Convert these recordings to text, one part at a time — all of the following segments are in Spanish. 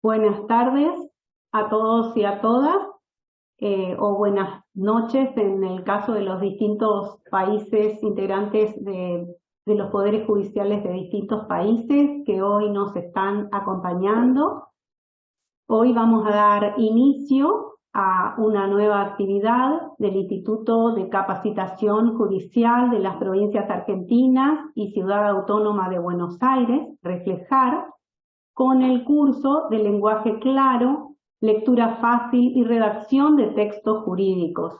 Buenas tardes a todos y a todas, o buenas noches en el caso de los distintos países integrantes de los poderes judiciales de distintos países que hoy nos están acompañando. Hoy vamos a dar inicio a una nueva actividad del Instituto de Capacitación Judicial de las Provincias Argentinas y Ciudad Autónoma de Buenos Aires, Reflejar, con el curso de lenguaje claro, lectura fácil y redacción de textos jurídicos.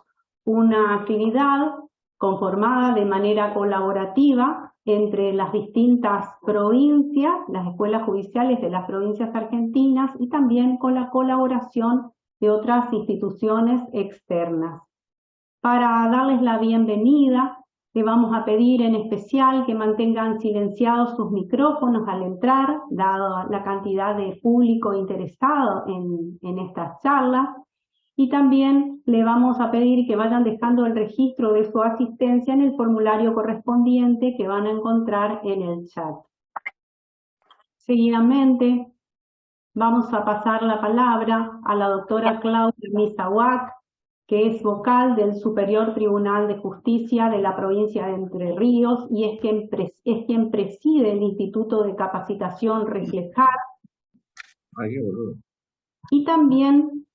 Una actividad conformada de manera colaborativa entre las distintas provincias, las escuelas judiciales de las provincias argentinas y también con la colaboración de otras instituciones externas. Para darles la bienvenida, le vamos a pedir en especial que mantengan silenciados sus micrófonos al entrar, dado la cantidad de público interesado en estas charlas, y también le vamos a pedir que vayan dejando el registro de su asistencia en el formulario correspondiente que van a encontrar en el chat. Seguidamente vamos a pasar la palabra a la doctora Claudia Misahuac, que es vocal del Superior Tribunal de Justicia de la provincia de Entre Ríos y es quien preside el Instituto de Capacitación Reflejar. Ay, qué boludo. Y también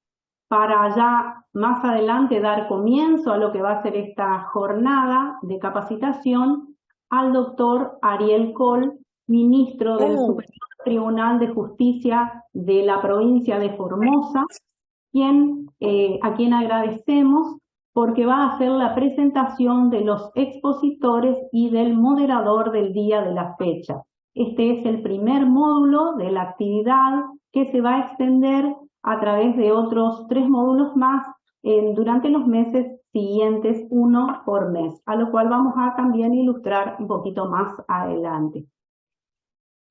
para ya más adelante dar comienzo a lo que va a ser esta jornada de capacitación, al doctor Ariel Coll, ministro del Superior Tribunal de Justicia de la provincia de Formosa, a quien agradecemos porque va a hacer la presentación de los expositores y del moderador del día de la fecha. Este es el primer módulo de la actividad que se va a extender a través de otros 3 módulos más durante los meses siguientes, 1 por mes, a lo cual vamos a también ilustrar un poquito más adelante.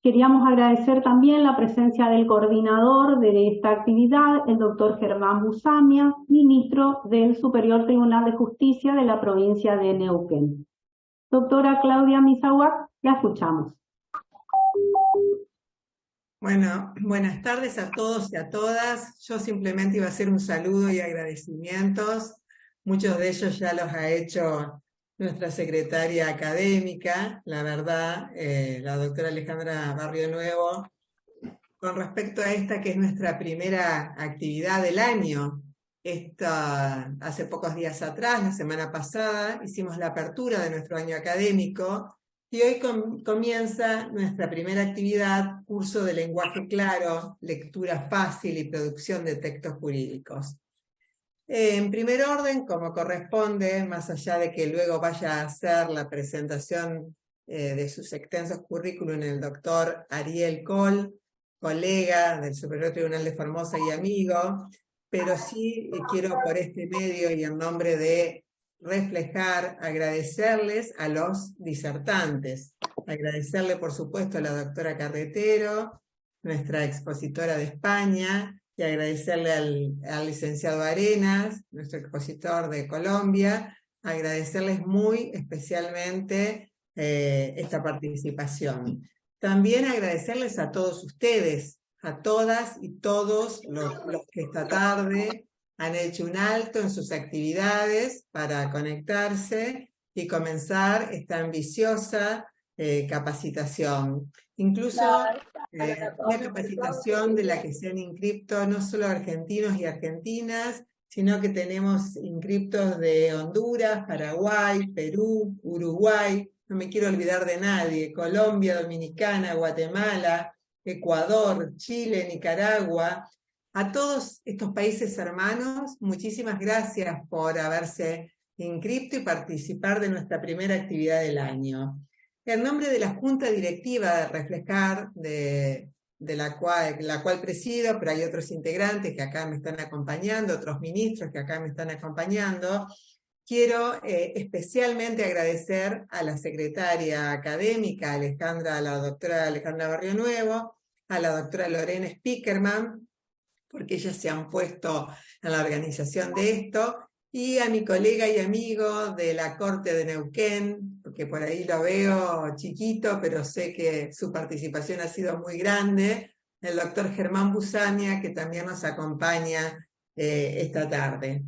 Queríamos agradecer también la presencia del coordinador de esta actividad, el doctor Germán Busamia, ministro del Superior Tribunal de Justicia de la provincia de Neuquén. Doctora Claudia Misahuac, la escuchamos. Bueno, buenas tardes a todos y a todas. Yo simplemente iba a hacer un saludo y agradecimientos. Muchos de ellos ya los ha hecho nuestra secretaria académica, la verdad, la doctora Alejandra Barrio Nuevo, con respecto a esta que es nuestra primera actividad del año. Hace pocos días atrás, la semana pasada, hicimos la apertura de nuestro año académico y hoy comienza nuestra primera actividad, curso de lenguaje claro, lectura fácil y producción de textos jurídicos. En primer orden, como corresponde, más allá de que luego vaya a hacer la presentación de sus extensos currículum el doctor Ariel Coll, colega del Superior Tribunal de Formosa y amigo, pero sí quiero por este medio y en nombre de Reflejar agradecerles a los disertantes, agradecerle por supuesto a la doctora Carretero, nuestra expositora de España, y agradecerle al licenciado Arenas, nuestro expositor de Colombia, agradecerles muy especialmente esta participación. También agradecerles a todos ustedes, a todas y todos los que esta tarde han hecho un alto en sus actividades para conectarse y comenzar esta ambiciosa capacitación. Incluso una capacitación de la que se han inscrito no solo argentinos y argentinas, sino que tenemos inscriptos de Honduras, Paraguay, Perú, Uruguay, no me quiero olvidar de nadie, Colombia, Dominicana, Guatemala, Ecuador, Chile, Nicaragua. A todos estos países hermanos, muchísimas gracias por haberse inscrito y participar de nuestra primera actividad del año. En nombre de la Junta Directiva de Reflejar, de la cual presido, pero hay otros integrantes que acá me están acompañando, otros ministros que acá me están acompañando, quiero especialmente agradecer a la secretaria académica, a la doctora Alejandra Barrio Nuevo, a la doctora Lorena Spickerman, porque ellas se han puesto en la organización de esto, y a mi colega y amigo de la Corte de Neuquén, porque por ahí lo veo chiquito, pero sé que su participación ha sido muy grande, el doctor Germán Busania, que también nos acompaña esta tarde.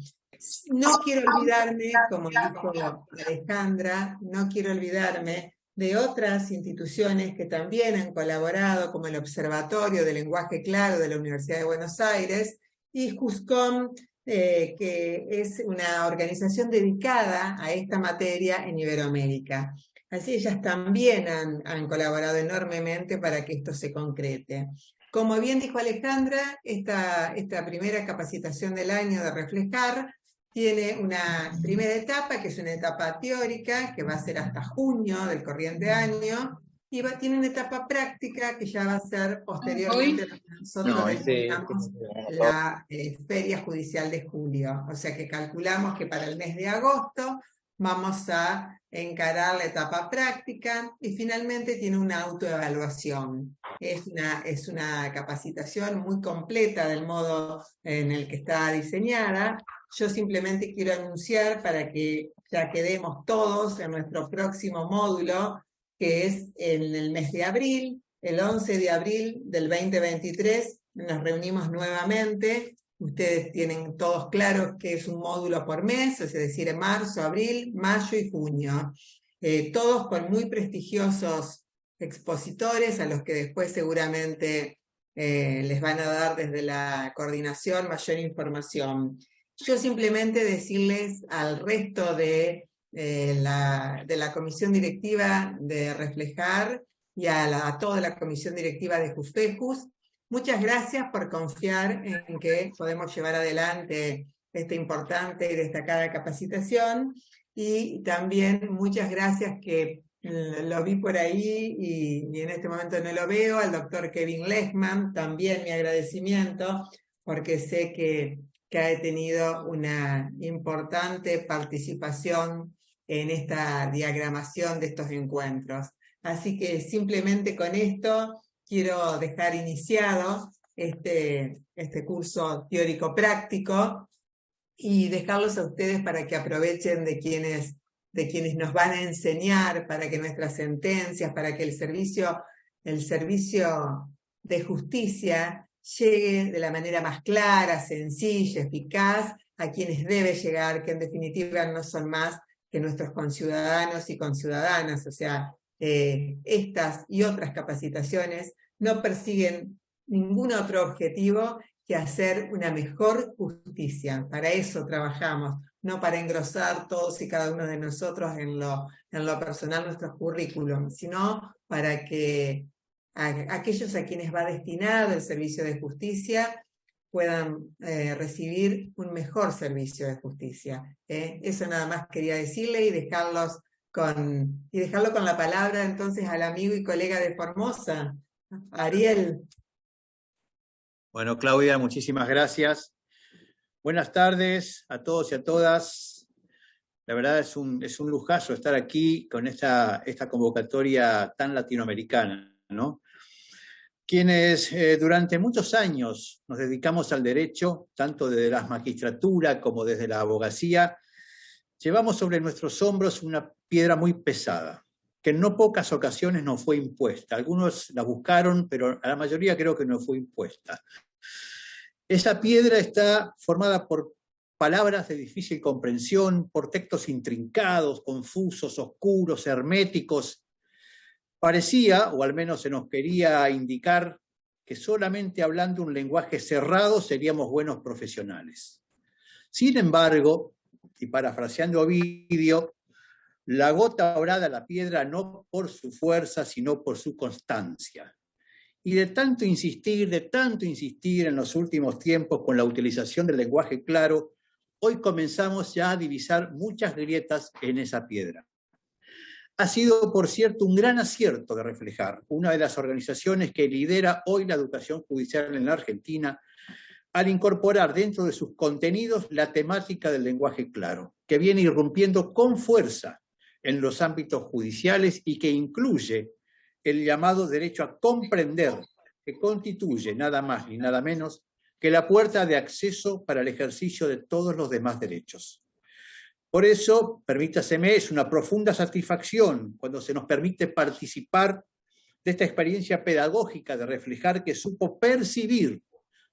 No quiero olvidarme, como dijo Alejandra, no quiero olvidarme de otras instituciones que también han colaborado, como el Observatorio de Lenguaje Claro de la Universidad de Buenos Aires y JUSCOM, que es una organización dedicada a esta materia en Iberoamérica. Así ellas también han colaborado enormemente para que esto se concrete. Como bien dijo Alejandra, esta primera capacitación del año de Reflejar tiene una primera etapa, que es una etapa teórica, que va a ser hasta junio del corriente año, y tiene una etapa práctica, que ya va a ser posteriormente lo que nosotros denominamos la Feria Judicial de Julio. O sea que calculamos que para el mes de agosto vamos a encarar la etapa práctica, y finalmente tiene una autoevaluación. Es una capacitación muy completa del modo en el que está diseñada. Yo simplemente quiero anunciar, para que ya quedemos todos en nuestro próximo módulo, que es en el mes de abril, el 11 de abril del 2023, nos reunimos nuevamente. Ustedes tienen todos claros que es un módulo por mes, es decir, en marzo, abril, mayo y junio. Todos con muy prestigiosos expositores, a los que después seguramente les van a dar desde la coordinación mayor información. Yo simplemente decirles al resto de la comisión directiva de Reflejar y a toda la comisión directiva de JUSFEJUS, muchas gracias por confiar en que podemos llevar adelante esta importante y destacada capacitación, y también muchas gracias, que lo vi por ahí y en este momento no lo veo, al doctor Kevin Lechman, también mi agradecimiento, porque sé que ha tenido una importante participación en esta diagramación de estos encuentros. Así que simplemente con esto quiero dejar iniciado este curso teórico-práctico y dejarlos a ustedes para que aprovechen de quienes nos van a enseñar, para que nuestras sentencias, para que el servicio de justicia llegue de la manera más clara, sencilla, eficaz, a quienes debe llegar, que en definitiva no son más que nuestros conciudadanos y conciudadanas. O sea, estas y otras capacitaciones no persiguen ningún otro objetivo que hacer una mejor justicia. Para eso trabajamos, no para engrosar todos y cada uno de nosotros en lo personal nuestros currículums, sino para que aquellos a quienes va destinado el servicio de justicia puedan recibir un mejor servicio de justicia. Eso nada más quería decirle, y dejarlo con la palabra entonces al amigo y colega de Formosa, Ariel. Bueno, Claudia, muchísimas gracias. Buenas tardes a todos y a todas. La verdad es un lujazo estar aquí con esta convocatoria tan latinoamericana, ¿no? Quienes durante muchos años nos dedicamos al derecho, tanto desde la magistratura como desde la abogacía, llevamos sobre nuestros hombros una piedra muy pesada, que en no pocas ocasiones nos fue impuesta. Algunos la buscaron, pero a la mayoría creo que no fue impuesta. Esa piedra está formada por palabras de difícil comprensión, por textos intrincados, confusos, oscuros, herméticos. Parecía, o al menos se nos quería indicar, que solamente hablando un lenguaje cerrado seríamos buenos profesionales. Sin embargo, y parafraseando a Ovidio, la gota orada a la piedra no por su fuerza, sino por su constancia. Y de tanto insistir en los últimos tiempos con la utilización del lenguaje claro, hoy comenzamos ya a divisar muchas grietas en esa piedra. Ha sido, por cierto, un gran acierto de Reflejar, una de las organizaciones que lidera hoy la educación judicial en la Argentina, al incorporar dentro de sus contenidos la temática del lenguaje claro, que viene irrumpiendo con fuerza en los ámbitos judiciales y que incluye el llamado derecho a comprender, que constituye nada más ni nada menos que la puerta de acceso para el ejercicio de todos los demás derechos. Por eso, permítaseme, es una profunda satisfacción cuando se nos permite participar de esta experiencia pedagógica de reflejar que supo percibir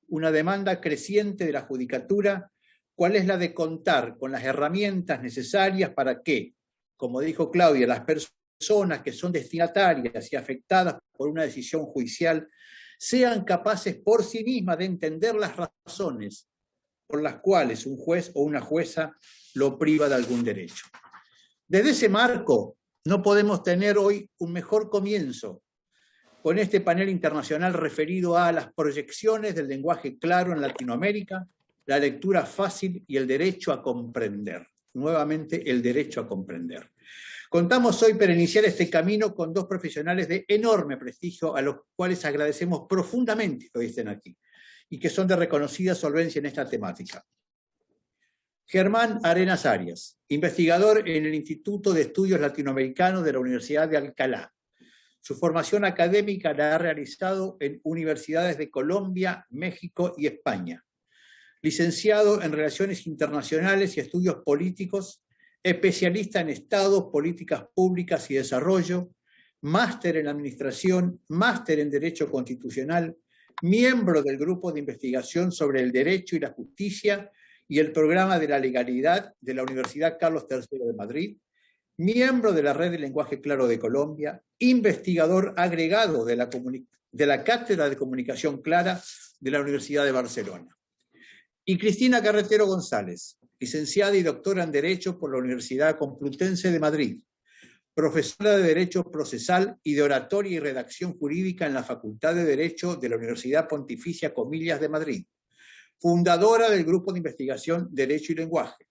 una demanda creciente de la judicatura, cuál es la de contar con las herramientas necesarias para que, como dijo Claudia, las personas que son destinatarias y afectadas por una decisión judicial sean capaces por sí mismas de entender las razones por las cuales un juez o una jueza lo priva de algún derecho. Desde ese marco, no podemos tener hoy un mejor comienzo con este panel internacional referido a las proyecciones del lenguaje claro en Latinoamérica, la lectura fácil y el derecho a comprender. Nuevamente, el derecho a comprender. Contamos hoy para iniciar este camino con dos profesionales de enorme prestigio, a los cuales agradecemos profundamente que hoy estén aquí y que son de reconocida solvencia en esta temática. Germán Arenas Arias, investigador en el Instituto de Estudios Latinoamericanos de la Universidad de Alcalá. Su formación académica la ha realizado en universidades de Colombia, México y España. Licenciado en Relaciones Internacionales y Estudios Políticos, especialista en Estado, Políticas Públicas y Desarrollo, máster en Administración, máster en Derecho Constitucional, miembro del Grupo de Investigación sobre el Derecho y la Justicia y el Programa de la Legalidad de la Universidad Carlos III de Madrid, miembro de la Red de Lenguaje Claro de Colombia, investigador agregado de la Cátedra de Comunicación Clara de la Universidad de Barcelona. Y Cristina Carretero González, licenciada y doctora en Derecho por la Universidad Complutense de Madrid, profesora de Derecho Procesal y de Oratoria y Redacción Jurídica en la Facultad de Derecho de la Universidad Pontificia Comillas de Madrid, fundadora del Grupo de Investigación Derecho y Lenguaje.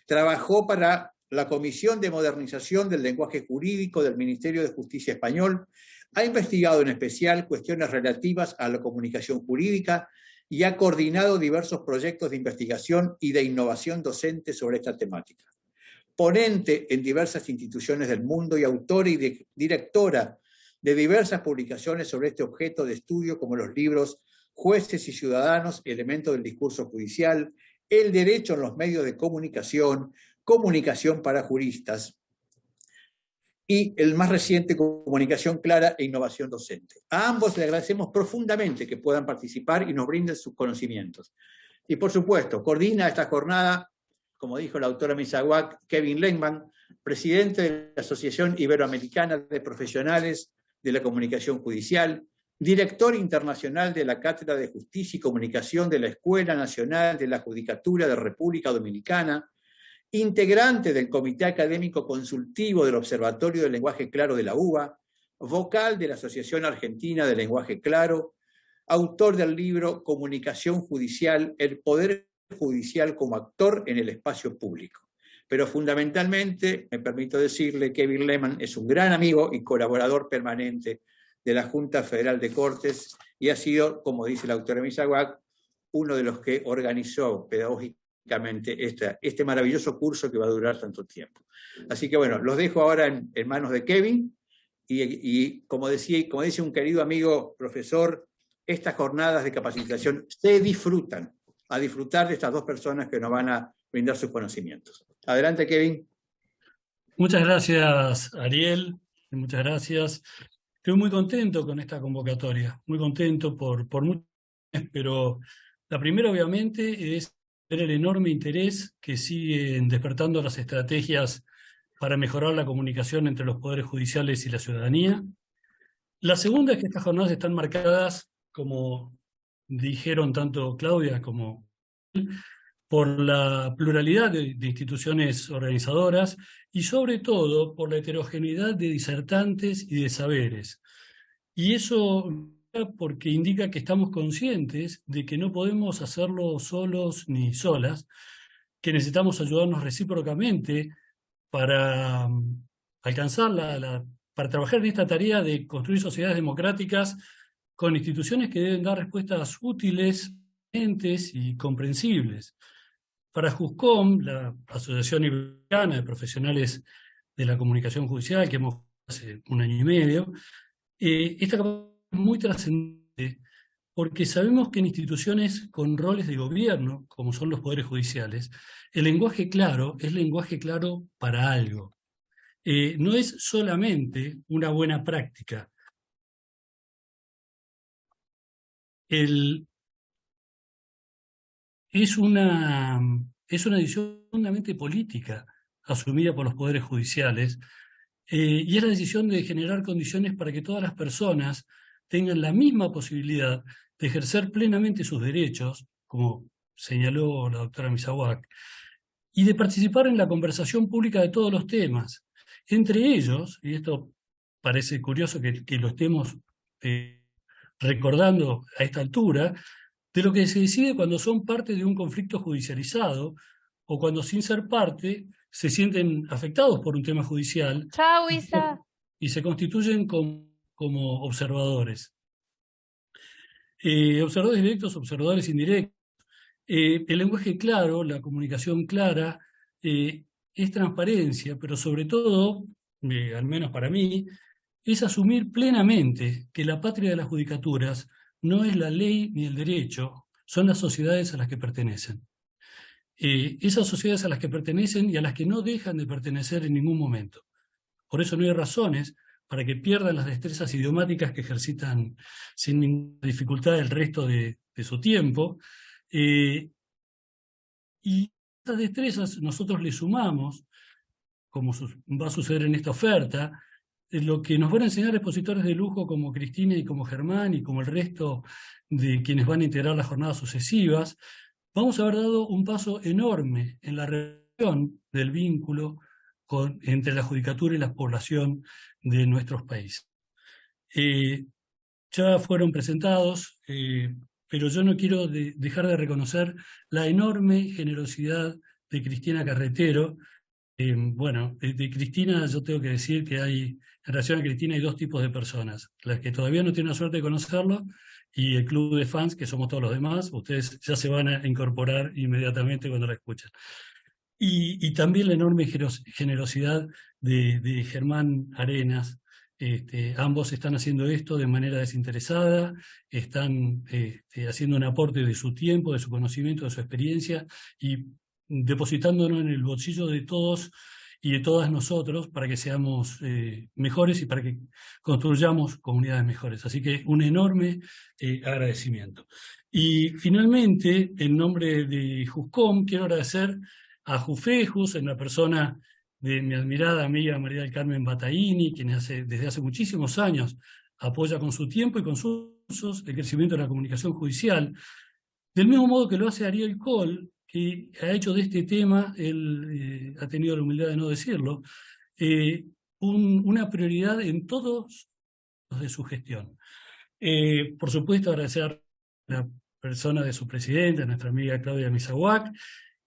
Trabajó para la Comisión de Modernización del Lenguaje Jurídico del Ministerio de Justicia español, ha investigado en especial cuestiones relativas a la comunicación jurídica y ha coordinado diversos proyectos de investigación y de innovación docente sobre esta temática. Ponente en diversas instituciones del mundo y autora y directora de diversas publicaciones sobre este objeto de estudio, como los libros Jueces y Ciudadanos, Elementos del Discurso Judicial, El Derecho en los Medios de Comunicación, Comunicación para Juristas, y el más reciente, Comunicación Clara e Innovación Docente. A ambos le agradecemos profundamente que puedan participar y nos brinden sus conocimientos. Y por supuesto, coordina esta jornada, como dijo la autora Misaguac, Kevin Lehmann, presidente de la Asociación Iberoamericana de Profesionales de la Comunicación Judicial, director internacional de la Cátedra de Justicia y Comunicación de la Escuela Nacional de la Judicatura de República Dominicana, integrante del Comité Académico Consultivo del Observatorio del Lenguaje Claro de la UBA, vocal de la Asociación Argentina del Lenguaje Claro, autor del libro Comunicación Judicial, el Poder Judicial como actor en el espacio público. Pero fundamentalmente, me permito decirle, Kevin Lehmann es un gran amigo y colaborador permanente de la Junta Federal de Cortes y ha sido, como dice la autora Misaguac, uno de los que organizó pedagógicamente este maravilloso curso que va a durar tanto tiempo. Así que bueno, los dejo ahora en manos de Kevin y como dice un querido amigo profesor, estas jornadas de capacitación se disfrutan, a disfrutar de estas dos personas que nos van a brindar sus conocimientos. Adelante, Kevin. Muchas gracias, Ariel, muchas gracias. Estoy muy contento con esta convocatoria, muy contento por muchas razones, pero la primera obviamente es el enorme interés que siguen despertando las estrategias para mejorar la comunicación entre los poderes judiciales y la ciudadanía. La segunda es que estas jornadas están marcadas, como dijeron tanto Claudia como él, por la pluralidad de instituciones organizadoras y sobre todo por la heterogeneidad de disertantes y de saberes. Y eso porque indica que estamos conscientes de que no podemos hacerlo solos ni solas, que necesitamos ayudarnos recíprocamente para alcanzar para trabajar en esta tarea de construir sociedades democráticas con instituciones que deben dar respuestas útiles, eficientes y comprensibles. Para JUSCOM, la Asociación Iberoamericana de Profesionales de la Comunicación Judicial, que hemos hace 1 año y medio, esta capacidad es muy trascendente porque sabemos que en instituciones con roles de gobierno, como son los poderes judiciales, el lenguaje claro es lenguaje claro para algo. No es solamente una buena práctica, es una decisión profundamente política asumida por los poderes judiciales, y es la decisión de generar condiciones para que todas las personas tengan la misma posibilidad de ejercer plenamente sus derechos, como señaló la doctora Misawak, y de participar en la conversación pública de todos los temas. Entre ellos, y esto parece curioso que lo estemos recordando a esta altura, de lo que se decide cuando son parte de un conflicto judicializado o cuando sin ser parte se sienten afectados por un tema judicial. Chao, Isa. Y se constituyen como observadores. Observadores directos, observadores indirectos. El lenguaje claro, la comunicación clara, es transparencia, pero sobre todo, al menos para mí, es asumir plenamente que la patria de las judicaturas no es la ley ni el derecho, son las sociedades a las que pertenecen. Esas sociedades a las que pertenecen y a las que no dejan de pertenecer en ningún momento. Por eso no hay razones para que pierdan las destrezas idiomáticas que ejercitan sin ninguna dificultad el resto de su tiempo. Y estas destrezas nosotros le sumamos, como va a suceder en esta oferta, lo que nos van a enseñar expositores de lujo como Cristina y como Germán y como el resto de quienes van a integrar las jornadas sucesivas. Vamos a haber dado un paso enorme en la relación del vínculo entre la judicatura y la población de nuestros países. Ya fueron presentados, pero yo no quiero dejar de reconocer la enorme generosidad de Cristina Carretero. Bueno, de Cristina yo tengo que decir que en relación a Cristina hay dos tipos de personas: las que todavía no tienen la suerte de conocerlo y el club de fans, que somos todos los demás. Ustedes ya se van a incorporar inmediatamente cuando la escuchen. Y también la enorme generosidad de Germán Arenas. Ambos están haciendo esto de manera desinteresada, están haciendo un aporte de su tiempo, de su conocimiento, de su experiencia, y depositándonos en el bolsillo de todos y de todas nosotros para que seamos mejores y para que construyamos comunidades mejores. Así que un enorme agradecimiento. Y finalmente, en nombre de JUSCOM, quiero agradecer a JUFEJUS, en la persona de mi admirada amiga María del Carmen Bataini, quien desde hace muchísimos años apoya con su tiempo y con sus usos el crecimiento de la comunicación judicial, del mismo modo que lo hace Ariel Kohl, que ha hecho de este tema, él ha tenido la humildad de no decirlo, una prioridad en todos los de su gestión. Por supuesto, agradecer a la persona de su presidenta, nuestra amiga Claudia Misawak,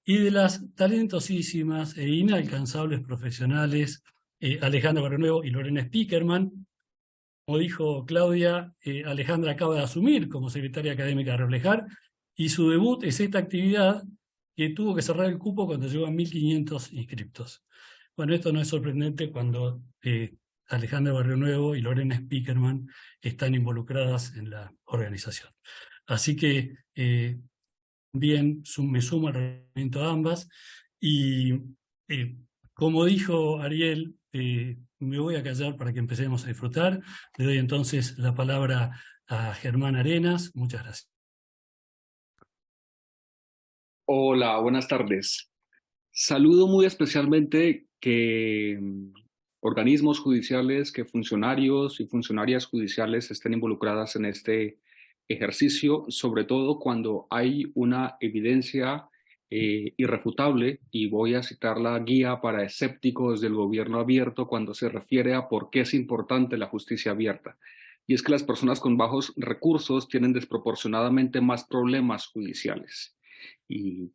y de las talentosísimas e inalcanzables profesionales Alejandra Barrionuevo y Lorena Spiekerman. Como dijo Claudia, Alejandra acaba de asumir como secretaria académica de Reflejar, y su debut es esta actividad que tuvo que cerrar el cupo cuando llegó a 1.500 inscriptos. Bueno, esto no es sorprendente cuando Alejandra Barrionuevo y Lorena Spiekerman están involucradas en la organización. Así que bien, me sumo al reglamento a ambas, y como dijo Ariel, me voy a callar para que empecemos a disfrutar. Le doy entonces la palabra a Germán Arenas. Muchas gracias. Hola, buenas tardes. Saludo muy especialmente que organismos judiciales, que funcionarios y funcionarias judiciales estén involucradas en este ejercicio, sobre todo cuando hay una evidencia irrefutable, y voy a citar la guía para escépticos del gobierno abierto cuando se refiere a por qué es importante la justicia abierta. Y es que las personas con bajos recursos tienen desproporcionadamente más problemas judiciales y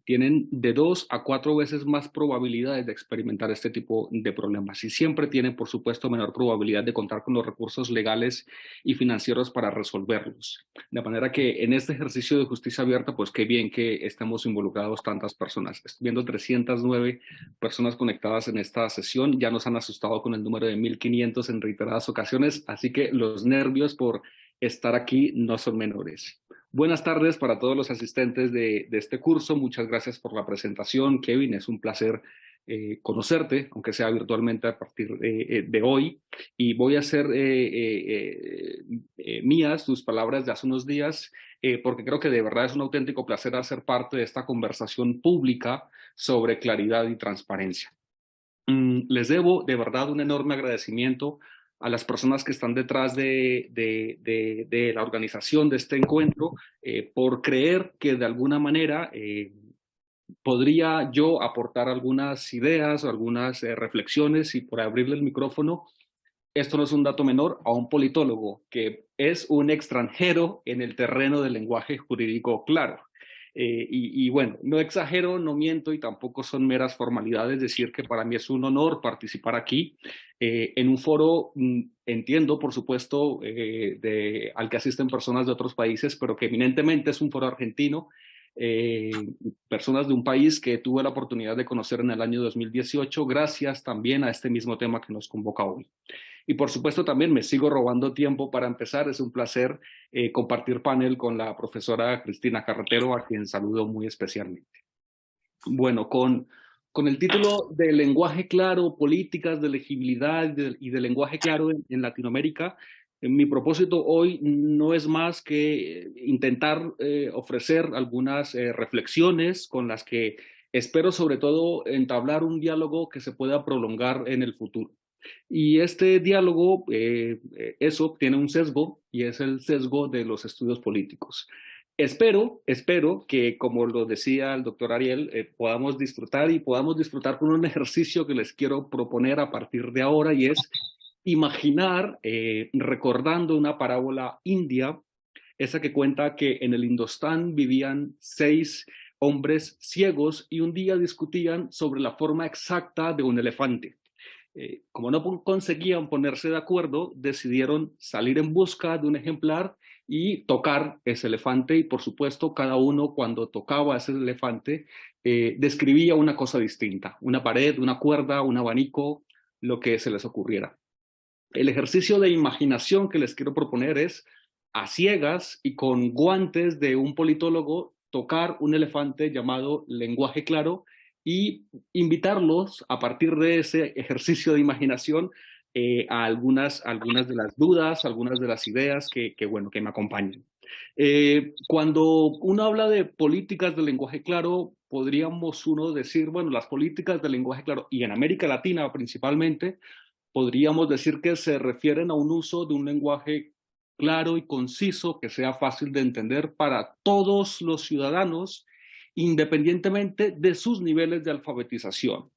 tienen de 2 a 4 veces más probabilidades de experimentar este tipo de problemas, y siempre tienen, por supuesto, menor probabilidad de contar con los recursos legales y financieros para resolverlos. De manera que en este ejercicio de justicia abierta, pues qué bien que estemos involucrados tantas personas. Estoy viendo 309 personas conectadas en esta sesión. Ya nos han asustado con el número de 1.500 en reiteradas ocasiones, así que los nervios por estar aquí no son menores. Buenas tardes para todos los asistentes de este curso. Muchas gracias por la presentación, Kevin. Es un placer conocerte, aunque sea virtualmente a partir de hoy, y voy a hacer mías tus palabras de hace unos días, porque creo que de verdad es un auténtico placer hacer parte de esta conversación pública sobre claridad y transparencia. Les debo de verdad un enorme agradecimiento a las personas que están detrás de la organización de este encuentro por creer que de alguna manera podría yo aportar algunas ideas o algunas reflexiones, y por abrirle el micrófono, esto no es un dato menor, a un politólogo que es un extranjero en el terreno del lenguaje jurídico claro. Y bueno, no exagero, no miento, y tampoco son meras formalidades decir que para mí es un honor participar aquí en un foro, entiendo por supuesto, al que asisten personas de otros países, pero que eminentemente es un foro argentino, personas de un país que tuve la oportunidad de conocer en el año 2018, gracias también a este mismo tema que nos convoca hoy. Y por supuesto también me sigo robando tiempo para empezar. Es un placer compartir panel con la profesora Cristina Carretero, a quien saludo muy especialmente. Bueno, con el título de Lenguaje Claro, Políticas de Legibilidad y de Lenguaje Claro en Latinoamérica, mi propósito hoy no es más que intentar ofrecer algunas reflexiones con las que espero sobre todo entablar un diálogo que se pueda prolongar en el futuro. Y este diálogo, eso tiene un sesgo, y es el sesgo de los estudios políticos. Espero que, como lo decía el doctor Ariel, podamos disfrutar con un ejercicio que les quiero proponer a partir de ahora, y es imaginar, recordando una parábola india, esa que cuenta que en el Indostán vivían 6 hombres ciegos y un día discutían sobre la forma exacta de un elefante. Como no conseguían ponerse de acuerdo, decidieron salir en busca de un ejemplar y tocar ese elefante, y por supuesto cada uno, cuando tocaba ese elefante, describía una cosa distinta: una pared, una cuerda, un abanico, lo que se les ocurriera. El ejercicio de imaginación que les quiero proponer es, a ciegas y con guantes de un politólogo, tocar un elefante llamado lenguaje claro y invitarlos, a partir de ese ejercicio de imaginación, a algunas de las dudas, algunas de las ideas que me acompañen. Cuando uno habla de políticas de lenguaje claro, podríamos uno decir, bueno, las políticas de lenguaje claro, y en América Latina principalmente, podríamos decir que se refieren a un uso de un lenguaje claro y conciso que sea fácil de entender para todos los ciudadanos, independientemente de sus niveles de alfabetización.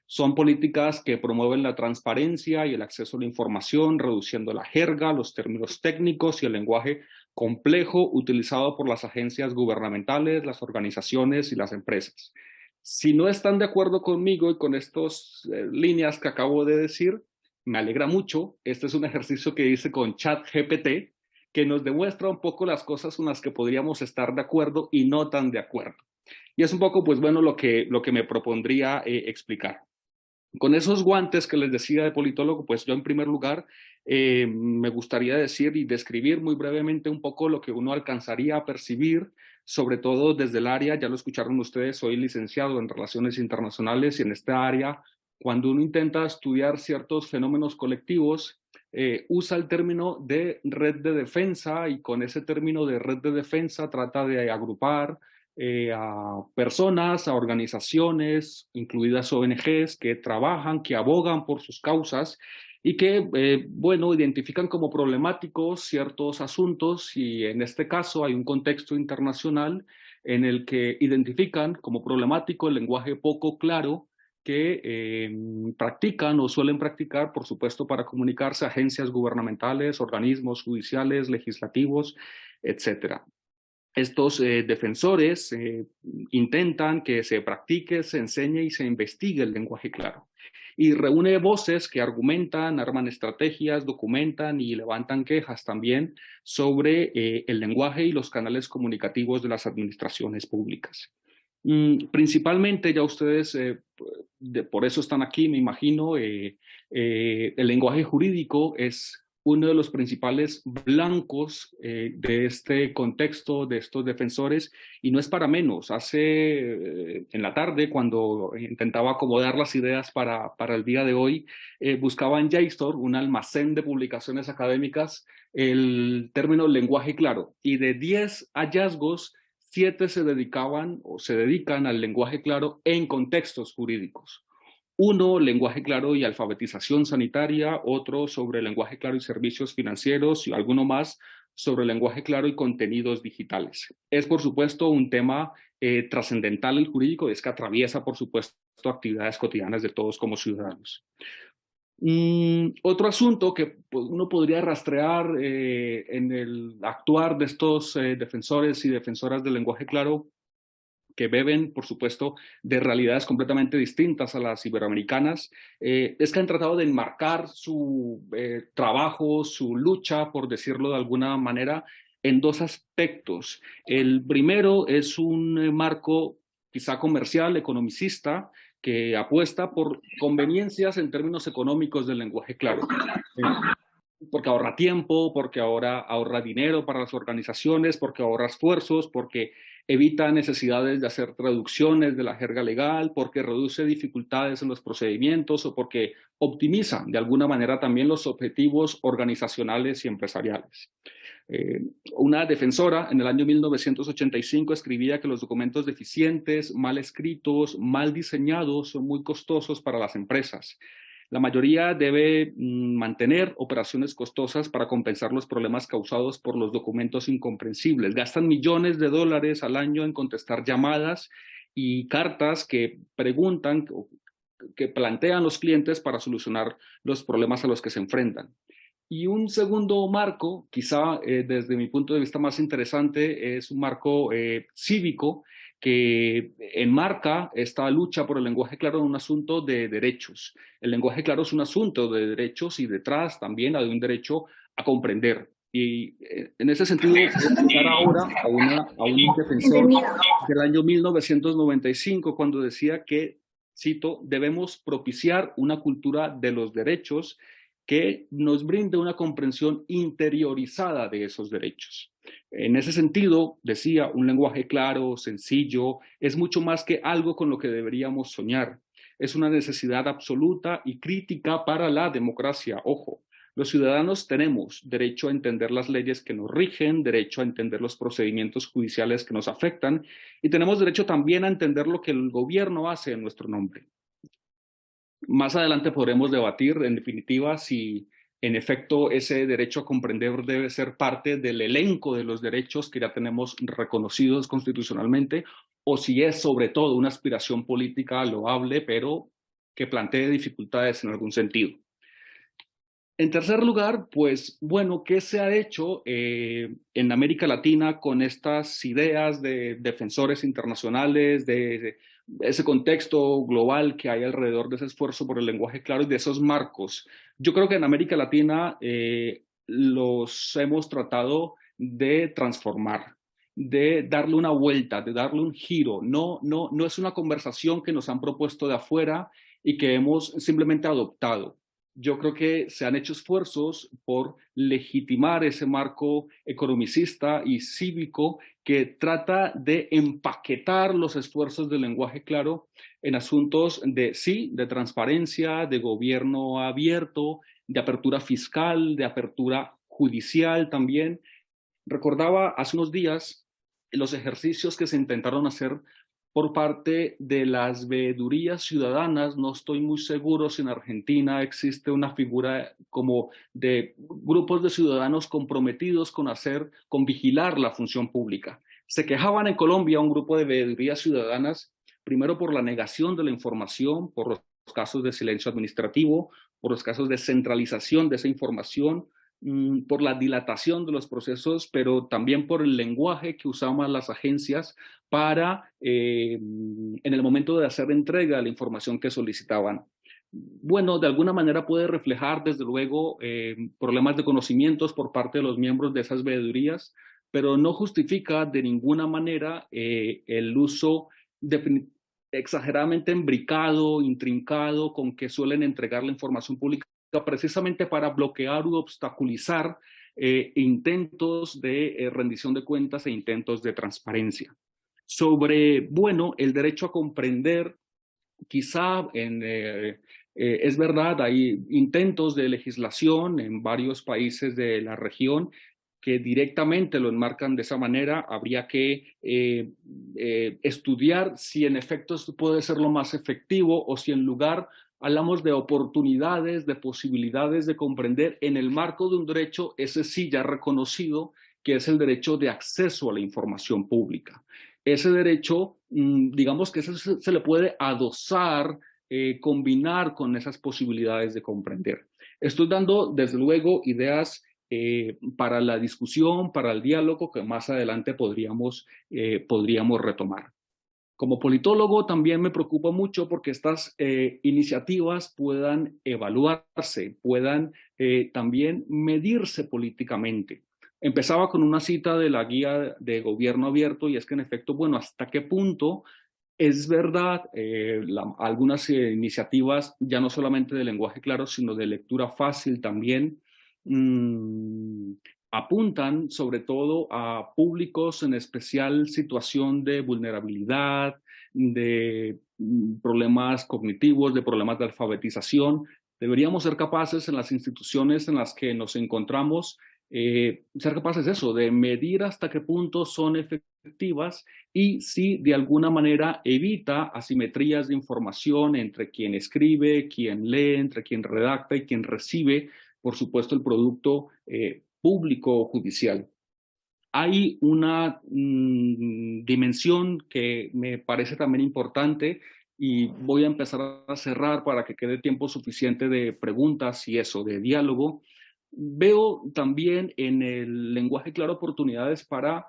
Son políticas que promueven la transparencia y el acceso a la información, reduciendo la jerga, los términos técnicos y el lenguaje complejo utilizado por las agencias gubernamentales, las organizaciones y las empresas. Si no están de acuerdo conmigo y con estas líneas que acabo de decir, me alegra mucho. Este es un ejercicio que hice con ChatGPT, que nos demuestra un poco las cosas con las que podríamos estar de acuerdo y no tan de acuerdo. Y es un poco, pues bueno, lo que me propondría explicar. Con esos guantes que les decía de politólogo, pues yo en primer lugar me gustaría decir y describir muy brevemente un poco lo que uno alcanzaría a percibir, sobre todo desde el área, ya lo escucharon ustedes, soy licenciado en Relaciones Internacionales, y en esta área, cuando uno intenta estudiar ciertos fenómenos colectivos, usa el término de red de defensa, y con ese término de red de defensa trata de agrupar a personas, a organizaciones, incluidas ONGs, que trabajan, que abogan por sus causas y que, identifican como problemáticos ciertos asuntos, y en este caso hay un contexto internacional en el que identifican como problemático el lenguaje poco claro que practican o suelen practicar, por supuesto, para comunicarse a agencias gubernamentales, organismos judiciales, legislativos, etcétera. Estos defensores intentan que se practique, se enseñe y se investigue el lenguaje claro. Y reúne voces que argumentan, arman estrategias, documentan y levantan quejas también sobre el lenguaje y los canales comunicativos de las administraciones públicas. Principalmente, ya ustedes por eso están aquí, me imagino, el lenguaje jurídico es uno de los principales blancos de este contexto, de estos defensores, y no es para menos. En la tarde, cuando intentaba acomodar las ideas para el día de hoy, buscaba en JSTOR, un almacén de publicaciones académicas, el término lenguaje claro, y de 10 hallazgos, 7 se dedicaban o se dedican al lenguaje claro en contextos jurídicos. Uno, lenguaje claro y alfabetización sanitaria; otro sobre lenguaje claro y servicios financieros; y alguno más sobre lenguaje claro y contenidos digitales. Es, por supuesto, un tema trascendental el jurídico, es que atraviesa, por supuesto, actividades cotidianas de todos como ciudadanos. Otro asunto que uno podría rastrear en el actuar de estos defensores y defensoras del lenguaje claro, que beben, por supuesto, de realidades completamente distintas a las iberoamericanas, es que han tratado de enmarcar su trabajo, su lucha, por decirlo de alguna manera, en dos aspectos. El primero es un marco quizá comercial, economicista, que apuesta por conveniencias en términos económicos del lenguaje claro. Porque ahorra tiempo, porque ahorra dinero para las organizaciones, porque ahorra esfuerzos, porque evita necesidades de hacer traducciones de la jerga legal, porque reduce dificultades en los procedimientos o porque optimiza de alguna manera también los objetivos organizacionales y empresariales. Una defensora en el año 1985 escribía que los documentos deficientes, mal escritos, mal diseñados son muy costosos para las empresas. La mayoría debe mantener operaciones costosas para compensar los problemas causados por los documentos incomprensibles. Gastan millones de dólares al año en contestar llamadas y cartas que preguntan, que plantean los clientes para solucionar los problemas a los que se enfrentan. Y un segundo marco, quizá desde mi punto de vista más interesante, es un marco cívico que enmarca esta lucha por el lenguaje claro en un asunto de derechos. El lenguaje claro es un asunto de derechos y detrás también hay un derecho a comprender. Y en ese sentido, voy a citar ahora a un defensor del año 1995 cuando decía que, cito, debemos propiciar una cultura de los derechos que nos brinde una comprensión interiorizada de esos derechos. En ese sentido, decía, un lenguaje claro, sencillo, es mucho más que algo con lo que deberíamos soñar. Es una necesidad absoluta y crítica para la democracia. Ojo, los ciudadanos tenemos derecho a entender las leyes que nos rigen, derecho a entender los procedimientos judiciales que nos afectan y tenemos derecho también a entender lo que el gobierno hace en nuestro nombre. Más adelante podremos debatir, en definitiva, si en efecto ese derecho a comprender debe ser parte del elenco de los derechos que ya tenemos reconocidos constitucionalmente, o si es sobre todo una aspiración política loable, pero que plantee dificultades en algún sentido. En tercer lugar, pues bueno, ¿qué se ha hecho en América Latina con estas ideas de defensores internacionales, de ese contexto global que hay alrededor de ese esfuerzo por el lenguaje claro y de esos marcos? Yo creo que en América Latina los hemos tratado de transformar, de darle una vuelta, de darle un giro. No es una conversación que nos han propuesto de afuera y que hemos simplemente adoptado. Yo creo que se han hecho esfuerzos por legitimar ese marco economicista y cívico que trata de empaquetar los esfuerzos del lenguaje claro en asuntos de transparencia, de gobierno abierto, de apertura fiscal, de apertura judicial también. Recordaba hace unos días los ejercicios que se intentaron hacer por parte de las veedurías ciudadanas. No estoy muy seguro si en Argentina existe una figura como de grupos de ciudadanos comprometidos con vigilar la función pública. Se quejaban en Colombia un grupo de veedurías ciudadanas, primero por la negación de la información, por los casos de silencio administrativo, por los casos de centralización de esa información, por la dilatación de los procesos, pero también por el lenguaje que usaban las agencias para, en el momento de hacer entrega de la información que solicitaban. Bueno, de alguna manera puede reflejar, desde luego, problemas de conocimientos por parte de los miembros de esas veedurías, pero no justifica de ninguna manera el uso exageradamente imbricado, intrincado, con que suelen entregar la información pública precisamente para bloquear u obstaculizar intentos de rendición de cuentas e intentos de transparencia. Sobre, bueno, el derecho a comprender, quizá es verdad, hay intentos de legislación en varios países de la región que directamente lo enmarcan de esa manera. Habría que estudiar si en efecto esto puede ser lo más efectivo o si en lugar hablamos de oportunidades, de posibilidades de comprender en el marco de un derecho, ese sí ya reconocido, que es el derecho de acceso a la información pública. Ese derecho, digamos que se le puede adosar, combinar con esas posibilidades de comprender. Estoy dando, desde luego, ideas para la discusión, para el diálogo, que más adelante podríamos retomar. Como politólogo también me preocupa mucho porque estas iniciativas puedan evaluarse, puedan también medirse políticamente. Empezaba con una cita de la guía de gobierno abierto, y es que en efecto, bueno, ¿hasta qué punto es verdad? Algunas iniciativas, ya no solamente de lenguaje claro, sino de lectura fácil también, apuntan sobre todo a públicos en especial situación de vulnerabilidad, de problemas cognitivos, de problemas de alfabetización. Deberíamos ser capaces en las instituciones en las que nos encontramos, ser capaces de eso, de medir hasta qué punto son efectivas y si de alguna manera evita asimetrías de información entre quien escribe, quien lee, entre quien redacta y quien recibe, por supuesto, el producto público o judicial. Hay una dimensión que me parece también importante y voy a empezar a cerrar para que quede tiempo suficiente de preguntas y eso, de diálogo. Veo también en el lenguaje claro oportunidades para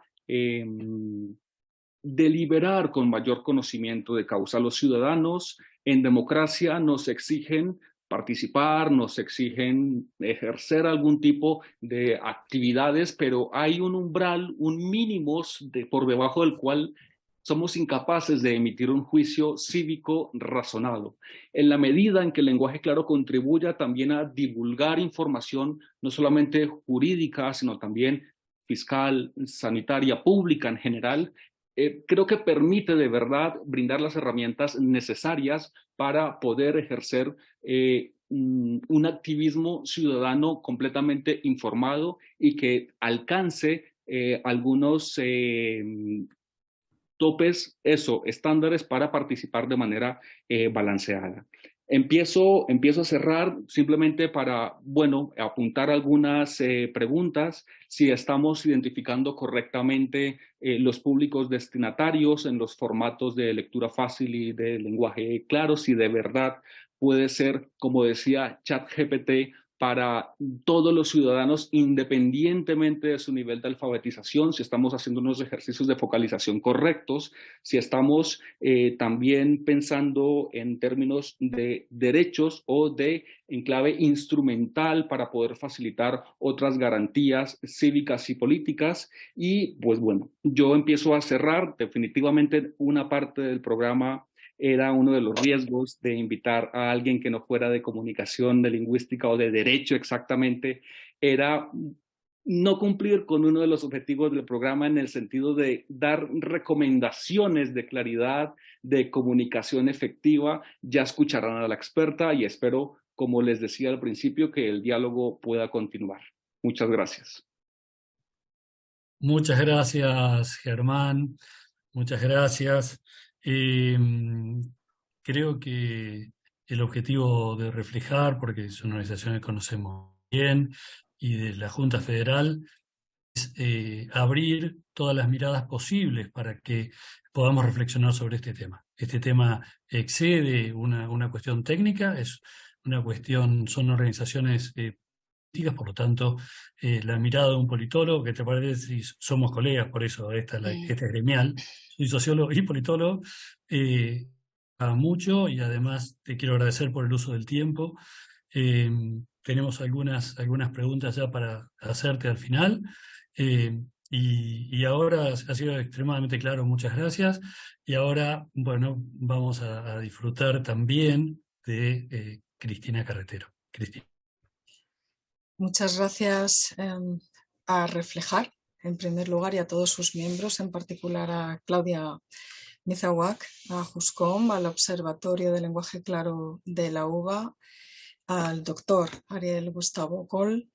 deliberar con mayor conocimiento de causa. Los ciudadanos en democracia nos exigen participar, nos exigen ejercer algún tipo de actividades, pero hay un umbral, un mínimo por debajo del cual somos incapaces de emitir un juicio cívico razonado. En la medida en que el lenguaje claro contribuya también a divulgar información, no solamente jurídica, sino también fiscal, sanitaria, pública en general, creo que permite de verdad brindar las herramientas necesarias para poder ejercer un activismo ciudadano completamente informado y que alcance algunos topes, estándares para participar de manera balanceada. Empiezo a cerrar simplemente para, bueno, apuntar algunas preguntas, si estamos identificando correctamente los públicos destinatarios en los formatos de lectura fácil y de lenguaje claro, si de verdad puede ser, como decía ChatGPT, para todos los ciudadanos, independientemente de su nivel de alfabetización, si estamos haciendo unos ejercicios de focalización correctos, si estamos también pensando en términos de derechos o de en clave instrumental para poder facilitar otras garantías cívicas y políticas. Y pues bueno, yo empiezo a cerrar. Definitivamente una parte del programa era uno de los riesgos de invitar a alguien que no fuera de comunicación, de lingüística o de derecho exactamente, era no cumplir con uno de los objetivos del programa en el sentido de dar recomendaciones de claridad, de comunicación efectiva. Ya escucharán a la experta y espero, como les decía al principio, que el diálogo pueda continuar. Muchas gracias. Muchas gracias, Germán. Muchas gracias. Creo que el objetivo de Reflejar, porque es una organización que conocemos bien, y de la Junta Federal, es abrir todas las miradas posibles para que podamos reflexionar sobre este tema. Este tema excede una cuestión técnica, es una cuestión, son organizaciones políticas, por lo tanto, la mirada de un politólogo, que te parece, si somos colegas, por eso esta es gremial, soy sociólogo y politólogo, mucho, y además te quiero agradecer por el uso del tiempo. Tenemos algunas preguntas ya para hacerte al final. Y ahora ha sido extremadamente claro, muchas gracias. Y ahora, bueno, vamos a disfrutar también de Cristina Carretero. Cristina. Muchas gracias a Reflejar, en primer lugar, y a todos sus miembros, en particular a Claudia Mizawak, a JUSCOM, al Observatorio de Lenguaje Claro de la UBA, al doctor Ariel Gustavo Coll,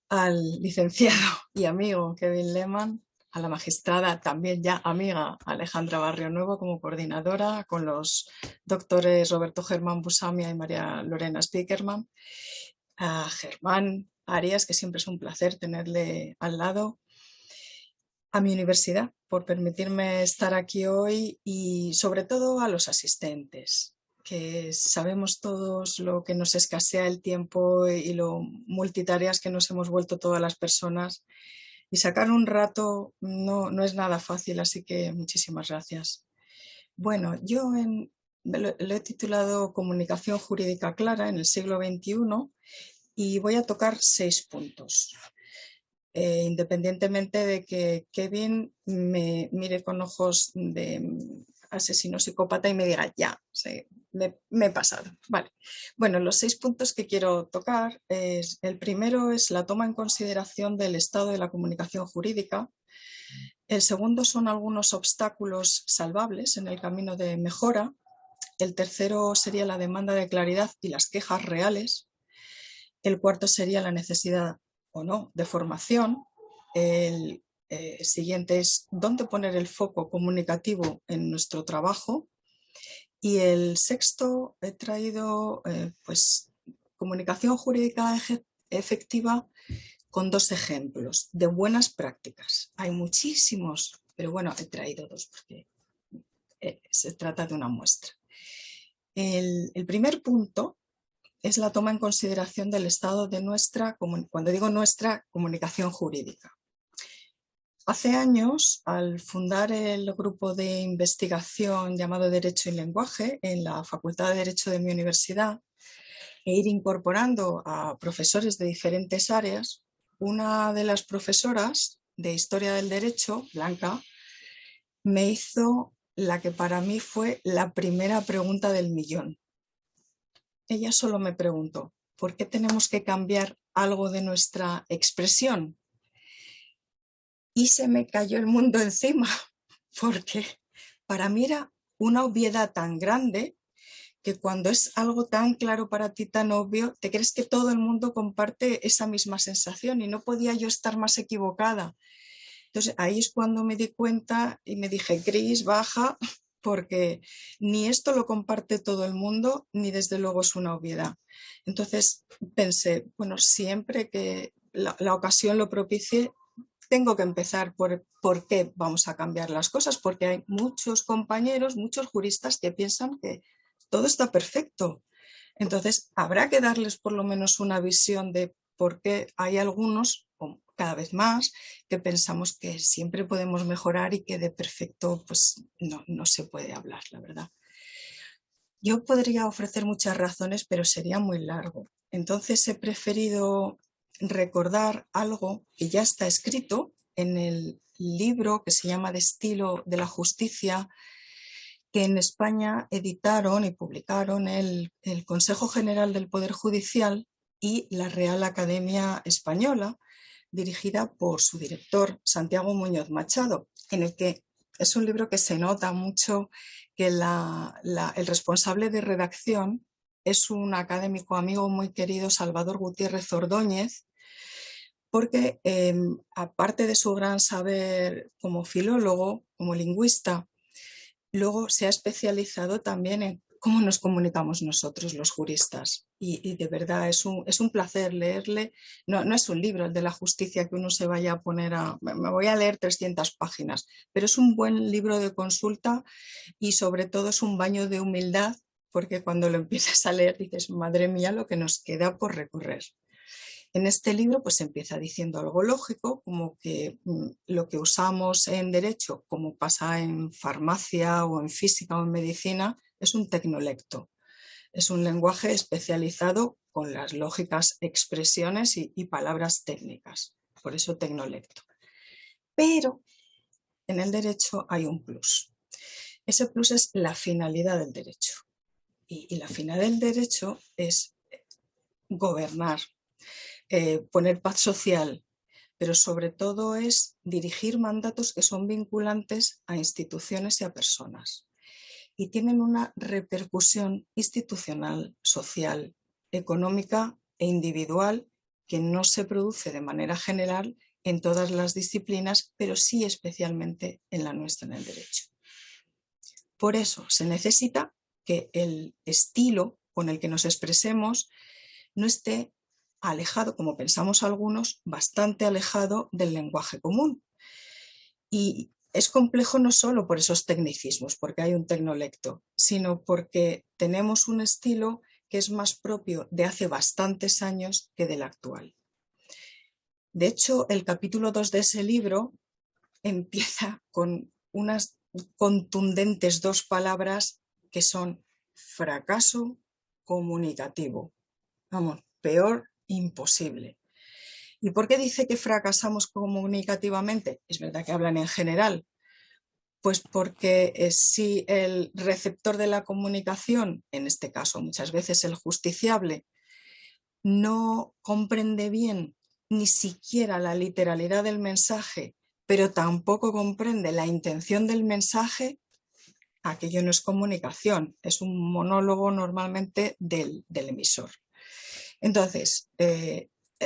al licenciado y amigo Kevin Lehmann, a la magistrada, también ya amiga, Alejandra Barrio Nuevo como coordinadora, con los doctores Roberto Germán Busamia y María Lorena Spiekerman, a Germán Arias, que siempre es un placer tenerle al lado, a mi universidad por permitirme estar aquí hoy y sobre todo a los asistentes, que sabemos todos lo que nos escasea el tiempo y lo multitareas que nos hemos vuelto todas las personas, y sacar un rato no es nada fácil, así que muchísimas gracias. Bueno, yo lo he titulado Comunicación Jurídica Clara en el siglo XXI y voy a tocar 6 puntos. Independientemente de que Kevin me mire con ojos de asesino psicópata y me diga, ya, sí, me he pasado. Vale. Bueno, los 6 puntos que quiero tocar, el primero es la toma en consideración del estado de la comunicación jurídica. El segundo son algunos obstáculos salvables en el camino de mejora. El tercero sería la demanda de claridad y las quejas reales. El cuarto sería la necesidad o no de formación. El siguiente es dónde poner el foco comunicativo en nuestro trabajo. Y el sexto he traído pues, comunicación jurídica efectiva con 2 ejemplos de buenas prácticas. Hay muchísimos, pero bueno, he traído 2 porque se trata de una muestra. El primer punto es la toma en consideración del estado de nuestra, cuando digo nuestra, comunicación jurídica. Hace años, al fundar el grupo de investigación llamado Derecho y Lenguaje en la Facultad de Derecho de mi universidad e ir incorporando a profesores de diferentes áreas, una de las profesoras de Historia del Derecho, Blanca, me hizo la que para mí fue la primera pregunta del millón. Ella solo me preguntó, ¿por qué tenemos que cambiar algo de nuestra expresión? Y se me cayó el mundo encima, porque para mí era una obviedad tan grande que cuando es algo tan claro para ti, tan obvio, te crees que todo el mundo comparte esa misma sensación y no podía yo estar más equivocada. Entonces ahí es cuando me di cuenta y me dije, Cris, baja, porque ni esto lo comparte todo el mundo, ni desde luego es una obviedad. Entonces pensé, bueno, siempre que la ocasión lo propicie, tengo que empezar por qué vamos a cambiar las cosas, porque hay muchos compañeros, muchos juristas que piensan que todo está perfecto. Entonces habrá que darles por lo menos una visión de por qué hay algunos, cada vez más, que pensamos que siempre podemos mejorar y que de perfecto pues no se puede hablar, la verdad. Yo podría ofrecer muchas razones, pero sería muy largo. Entonces he preferido recordar algo que ya está escrito en el libro que se llama De estilo de la justicia, que en España editaron y publicaron el Consejo General del Poder Judicial y la Real Academia Española, dirigida por su director Santiago Muñoz Machado, en el que es un libro que se nota mucho que el responsable de redacción es un académico amigo muy querido, Salvador Gutiérrez Ordóñez, porque aparte de su gran saber como filólogo, como lingüista, luego se ha especializado también en cómo nos comunicamos nosotros los juristas. Y de verdad es un placer leerle. No es un libro, el de la justicia, que uno se vaya a poner me voy a leer 300 páginas, pero es un buen libro de consulta y sobre todo es un baño de humildad, porque cuando lo empiezas a leer dices, madre mía, lo que nos queda por recorrer. En este libro pues empieza diciendo algo lógico, como que lo que usamos en derecho, como pasa en farmacia o en física o en medicina, es un tecnolecto. Es un lenguaje especializado con las lógicas expresiones y palabras técnicas, por eso tecnolecto. Pero en el derecho hay un plus. Ese plus es la finalidad del derecho. Y la finalidad del derecho es gobernar. poner paz social, pero sobre todo es dirigir mandatos que son vinculantes a instituciones y a personas. Y tienen una repercusión institucional, social, económica e individual que no se produce de manera general en todas las disciplinas, pero sí especialmente en la nuestra, en el derecho. Por eso se necesita que el estilo con el que nos expresemos no esté alejado, como pensamos algunos, bastante alejado del lenguaje común. Y es complejo no solo por esos tecnicismos, porque hay un tecnolecto, sino porque tenemos un estilo que es más propio de hace bastantes años que del actual. De hecho, el capítulo 2 de ese libro empieza con unas contundentes 2 palabras que son fracaso comunicativo. Vamos, peor imposible. ¿Y por qué dice que fracasamos comunicativamente? Es verdad que hablan en general. Pues porque si el receptor de la comunicación, en este caso muchas veces el justiciable, no comprende bien ni siquiera la literalidad del mensaje, pero tampoco comprende la intención del mensaje, aquello no es comunicación, es un monólogo normalmente del emisor. Entonces,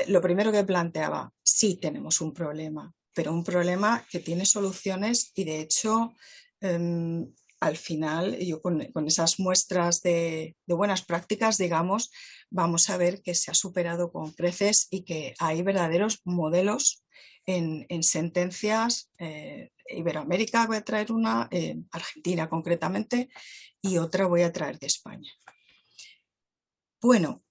lo primero que planteaba, sí tenemos un problema, pero un problema que tiene soluciones y de hecho al final yo con esas muestras de buenas prácticas, digamos, vamos a ver que se ha superado con creces y que hay verdaderos modelos en sentencias. Iberoamérica voy a traer una, Argentina concretamente, y otra voy a traer de España. Bueno,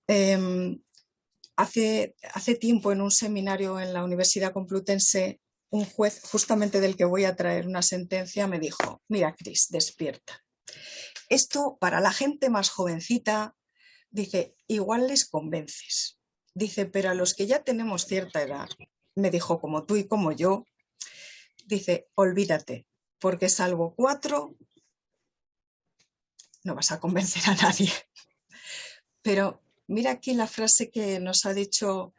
hace tiempo en un seminario en la Universidad Complutense, un juez justamente del que voy a traer una sentencia me dijo: mira, Cris, despierta. Esto para la gente más jovencita, dice, igual les convences. Dice, pero a los que ya tenemos cierta edad, me dijo, como tú y como yo, dice, olvídate, porque salvo 4 no vas a convencer a nadie. Pero mira aquí la frase que nos ha dicho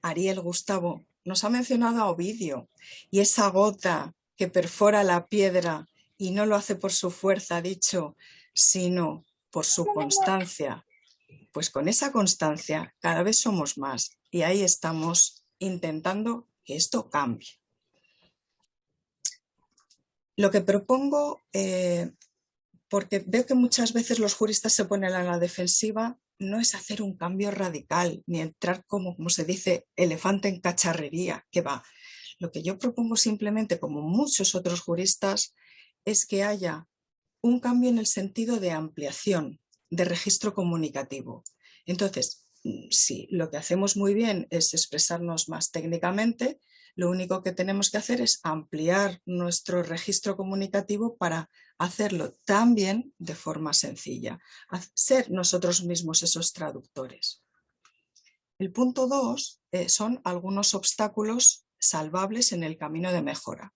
Ariel Gustavo. Nos ha mencionado a Ovidio, y esa gota que perfora la piedra y no lo hace por su fuerza, ha dicho, sino por su constancia. Pues con esa constancia cada vez somos más y ahí estamos intentando que esto cambie. Lo que propongo, porque veo que muchas veces los juristas se ponen a la defensiva, no es hacer un cambio radical, ni entrar como se dice, elefante en cacharrería, que va. Lo que yo propongo simplemente, como muchos otros juristas, es que haya un cambio en el sentido de ampliación, de registro comunicativo. Entonces, si lo que hacemos muy bien es expresarnos más técnicamente, lo único que tenemos que hacer es ampliar nuestro registro comunicativo para hacerlo también de forma sencilla, ser nosotros mismos esos traductores. El punto 2 son algunos obstáculos salvables en el camino de mejora.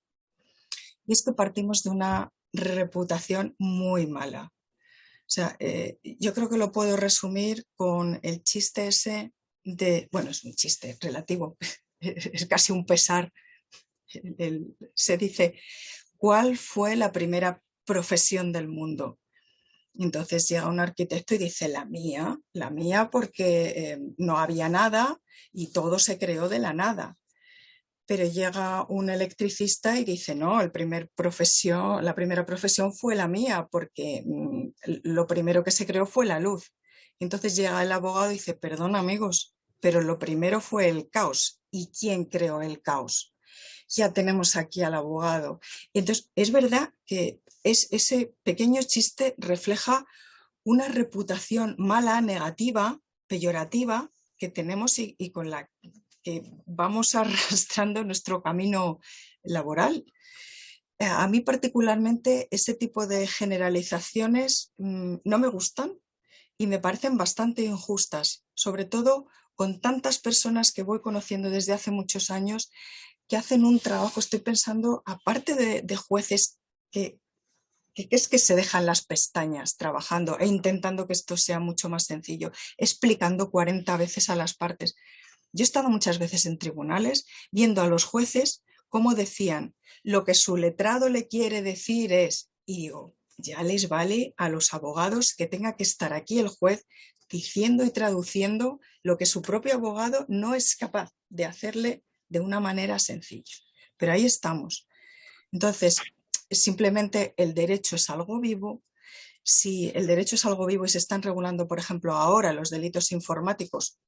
Y es que partimos de una reputación muy mala. O sea, yo creo que lo puedo resumir con el chiste ese de, bueno, es un chiste relativo, es casi un pesar. Se dice, ¿cuál fue la primera profesión del mundo? Entonces llega un arquitecto y dice, la mía porque no había nada y todo se creó de la nada. Pero llega un electricista y dice, no, la primera profesión fue la mía porque lo primero que se creó fue la luz. Entonces llega el abogado y dice, perdón amigos, pero lo primero fue el caos. ¿Y quién creó el caos? Ya tenemos aquí al abogado. Entonces es verdad que ese pequeño chiste refleja una reputación mala, negativa, peyorativa que tenemos y con la que vamos arrastrando nuestro camino laboral. A mí particularmente ese tipo de generalizaciones no me gustan y me parecen bastante injustas, sobre todo con tantas personas que voy conociendo desde hace muchos años que hacen un trabajo, estoy pensando, aparte de jueces que es que se dejan las pestañas trabajando e intentando que esto sea mucho más sencillo, explicando 40 veces a las partes. Yo he estado muchas veces en tribunales viendo a los jueces cómo decían lo que su letrado le quiere decir es, y digo, ya les vale a los abogados que tenga que estar aquí el juez diciendo y traduciendo lo que su propio abogado no es capaz de hacerle de una manera sencilla. Pero ahí estamos. Entonces, simplemente el derecho es algo vivo. Si el derecho es algo vivo y se están regulando, por ejemplo, ahora los delitos informáticos,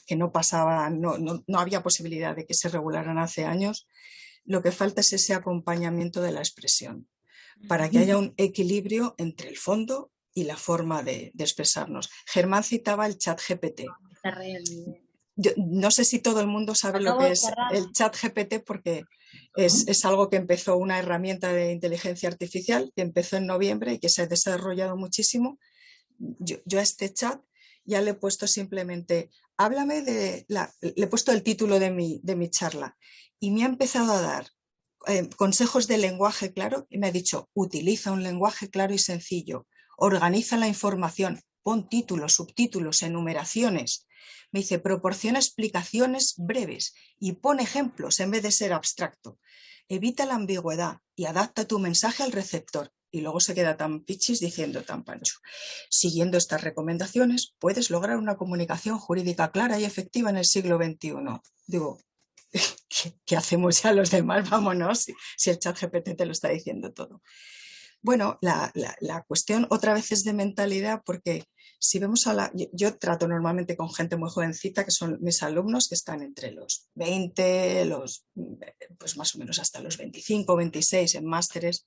que no pasaban, no había posibilidad de que se regularan hace años, lo que falta es ese acompañamiento de la expresión, para que haya un equilibrio entre el fondo y la forma de expresarnos. Germán citaba el chat GPT. Yo no sé si todo el mundo sabe lo que es el chat GPT, porque es algo que empezó, una herramienta de inteligencia artificial que empezó en noviembre y que se ha desarrollado muchísimo. Yo a este chat ya le he puesto simplemente, háblame le he puesto el título de mi charla y me ha empezado a dar consejos de lenguaje claro y me ha dicho, utiliza un lenguaje claro y sencillo, organiza la información, pon títulos, subtítulos, enumeraciones. Me dice, proporciona explicaciones breves y pon ejemplos en vez de ser abstracto. Evita la ambigüedad y adapta tu mensaje al receptor. Y luego se queda tan pichis diciendo tan pancho. Siguiendo estas recomendaciones, puedes lograr una comunicación jurídica clara y efectiva en el siglo XXI. Digo, ¿qué hacemos ya los demás? Vámonos, si el chat GPT te lo está diciendo todo. Bueno, la cuestión otra vez es de mentalidad, porque si vemos yo trato normalmente con gente muy jovencita, que son mis alumnos, que están entre los 20, pues más o menos hasta los 25, 26 en másteres.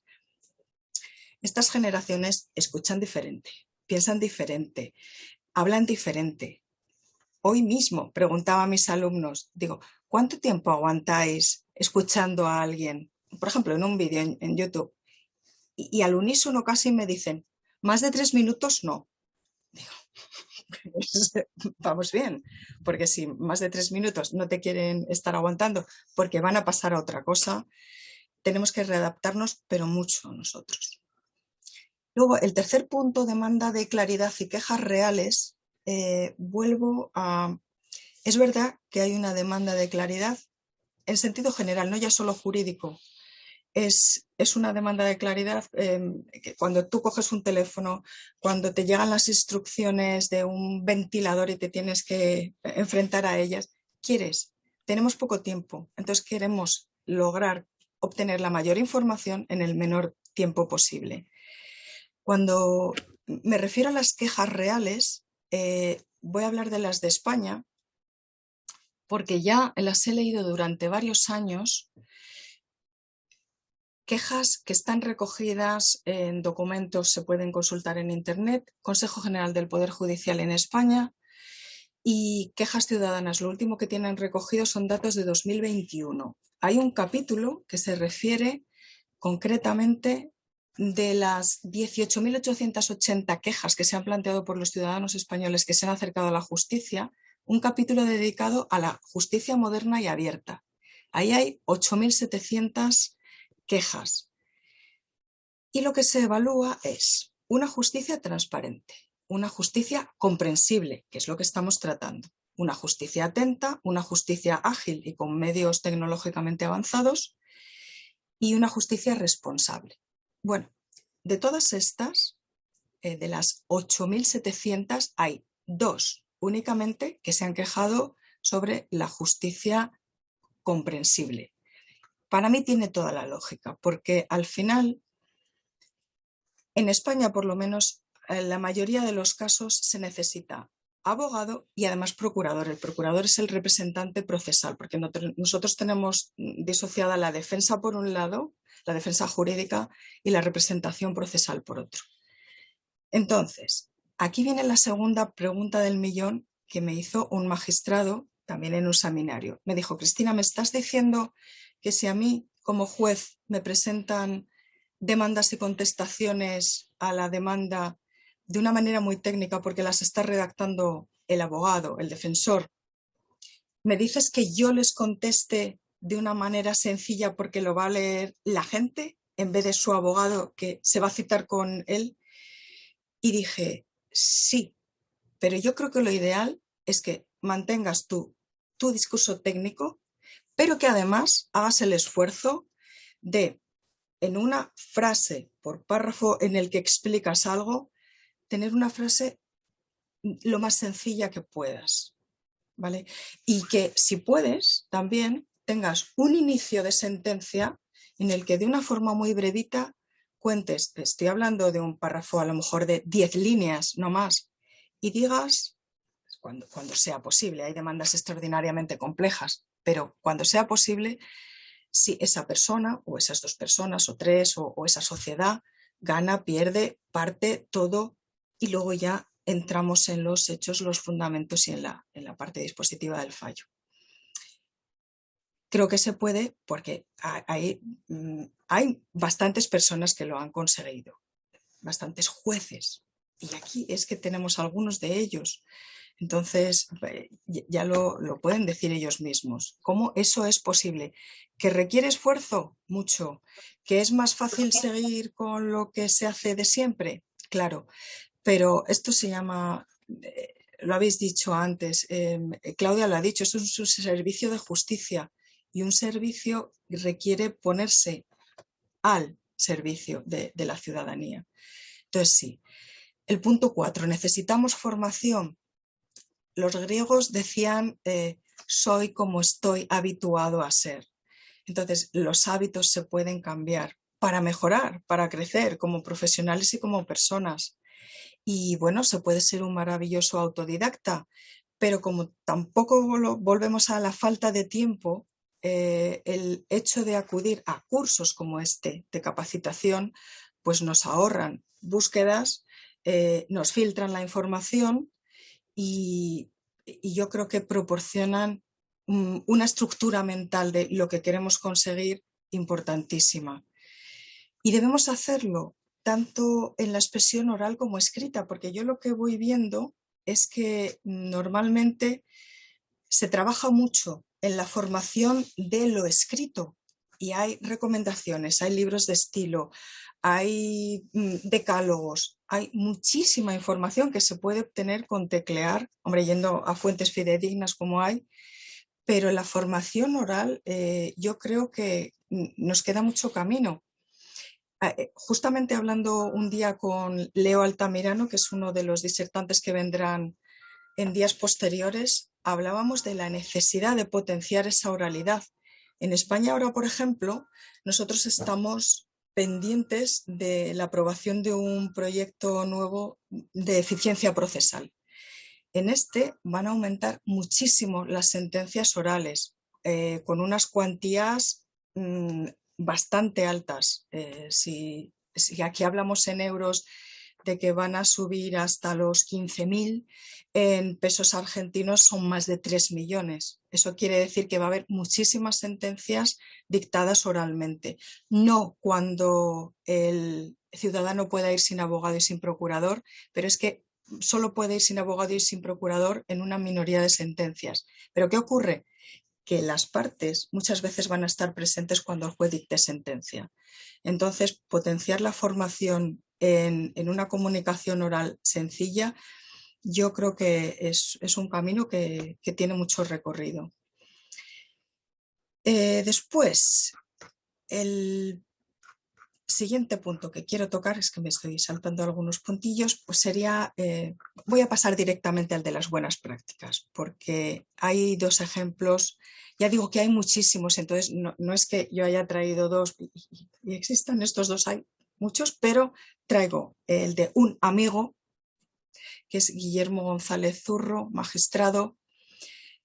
Estas generaciones escuchan diferente, piensan diferente, hablan diferente. Hoy mismo preguntaba a mis alumnos, digo, ¿cuánto tiempo aguantáis escuchando a alguien? Por ejemplo, en un vídeo en YouTube. Y al unísono casi me dicen, más de 3 minutos no. Digo, vamos bien, porque si más de 3 minutos no te quieren estar aguantando porque van a pasar a otra cosa, tenemos que readaptarnos, pero mucho nosotros. Luego, el tercer punto, demanda de claridad y quejas reales. Vuelvo a... Es verdad que hay una demanda de claridad en sentido general, no ya solo jurídico. Es una demanda de claridad que cuando tú coges un teléfono, cuando te llegan las instrucciones de un ventilador y te tienes que enfrentar a ellas, tenemos poco tiempo, entonces queremos lograr obtener la mayor información en el menor tiempo posible. Cuando me refiero a las quejas reales, voy a hablar de las de España, porque ya las he leído durante varios años. Quejas que están recogidas en documentos, se pueden consultar en Internet, Consejo General del Poder Judicial en España, y quejas ciudadanas. Lo último que tienen recogido son datos de 2021. Hay un capítulo que se refiere concretamente de las 18.880 quejas que se han planteado por los ciudadanos españoles que se han acercado a la justicia, un capítulo dedicado a la justicia moderna y abierta. Ahí hay 8.700 quejas. Y lo que se evalúa es una justicia transparente, una justicia comprensible, que es lo que estamos tratando, una justicia atenta, una justicia ágil y con medios tecnológicamente avanzados y una justicia responsable. Bueno, de todas estas, de las 8.700, hay 2 únicamente que se han quejado sobre la justicia comprensible. Para mí tiene toda la lógica, porque al final, en España por lo menos, en la mayoría de los casos se necesita abogado y además procurador. El procurador es el representante procesal, porque nosotros tenemos disociada la defensa por un lado, la defensa jurídica, y la representación procesal por otro. Entonces, aquí viene la segunda pregunta del millón que me hizo un magistrado también en un seminario. Me dijo, Cristina, ¿me estás diciendo que si a mí como juez me presentan demandas y contestaciones a la demanda de una manera muy técnica porque las está redactando el abogado, el defensor, ¿me dices que yo les conteste de una manera sencilla porque lo va a leer la gente en vez de su abogado que se va a citar con él? Y dije, sí, pero yo creo que lo ideal es que mantengas tu tu discurso técnico, pero que además hagas el esfuerzo de, en una frase por párrafo en el que explicas algo, tener una frase lo más sencilla que puedas, ¿vale? Y que si puedes, también tengas un inicio de sentencia en el que de una forma muy brevita cuentes, estoy hablando de un párrafo a lo mejor de 10 líneas, no más, y digas, cuando sea posible, hay demandas extraordinariamente complejas, pero cuando sea posible, si esa persona o esas dos personas o tres o esa sociedad gana, pierde, parte, todo, y luego ya entramos en los hechos, los fundamentos y en la parte dispositiva del fallo. Creo que se puede porque hay bastantes personas que lo han conseguido, bastantes jueces, y aquí es que tenemos algunos de ellos. Entonces, ya lo pueden decir ellos mismos. ¿Cómo eso es posible? ¿Que requiere esfuerzo? Mucho. ¿Que es más fácil seguir con lo que se hace de siempre? Claro. Pero esto se llama, lo habéis dicho antes, Claudia lo ha dicho, es un servicio de justicia y un servicio requiere ponerse al servicio de la ciudadanía. Entonces, sí. El punto 4, necesitamos formación. Los griegos decían, soy como estoy habituado a ser. Entonces, los hábitos se pueden cambiar para mejorar, para crecer como profesionales y como personas. Y bueno, se puede ser un maravilloso autodidacta, pero como tampoco volvemos a la falta de tiempo, el hecho de acudir a cursos como este de capacitación, pues nos ahorran búsquedas, nos filtran la información y yo creo que proporcionan una estructura mental de lo que queremos conseguir importantísima. Y debemos hacerlo tanto en la expresión oral como escrita, porque yo lo que voy viendo es que normalmente se trabaja mucho en la formación de lo escrito y hay recomendaciones, hay libros de estilo, hay decálogos, hay muchísima información que se puede obtener con teclear, hombre, yendo a fuentes fidedignas como hay, pero en la formación oral yo creo que nos queda mucho camino. Justamente hablando un día con Leo Altamirano, que es uno de los disertantes que vendrán en días posteriores, hablábamos de la necesidad de potenciar esa oralidad. En España ahora, por ejemplo, nosotros estamos pendientes de la aprobación de un proyecto nuevo de eficiencia procesal. En este van a aumentar muchísimo las sentencias orales, con unas cuantías bastante altas. Si aquí hablamos en euros de que van a subir hasta los 15.000, en pesos argentinos son más de 3 millones. Eso quiere decir que va a haber muchísimas sentencias dictadas oralmente. No cuando el ciudadano pueda ir sin abogado y sin procurador, pero es que solo puede ir sin abogado y sin procurador en una minoría de sentencias. ¿Pero qué ocurre? Que las partes muchas veces van a estar presentes cuando el juez dicte sentencia. Entonces, potenciar la formación en una comunicación oral sencilla, yo creo que es un camino que tiene mucho recorrido. Después, el siguiente punto que quiero tocar, es que me estoy saltando algunos puntillos, pues sería, voy a pasar directamente al de las buenas prácticas, porque hay dos ejemplos, ya digo que hay muchísimos, entonces no es que yo haya traído dos y existan estos dos, hay muchos, pero traigo el de un amigo, que es Guillermo González Zurro, magistrado,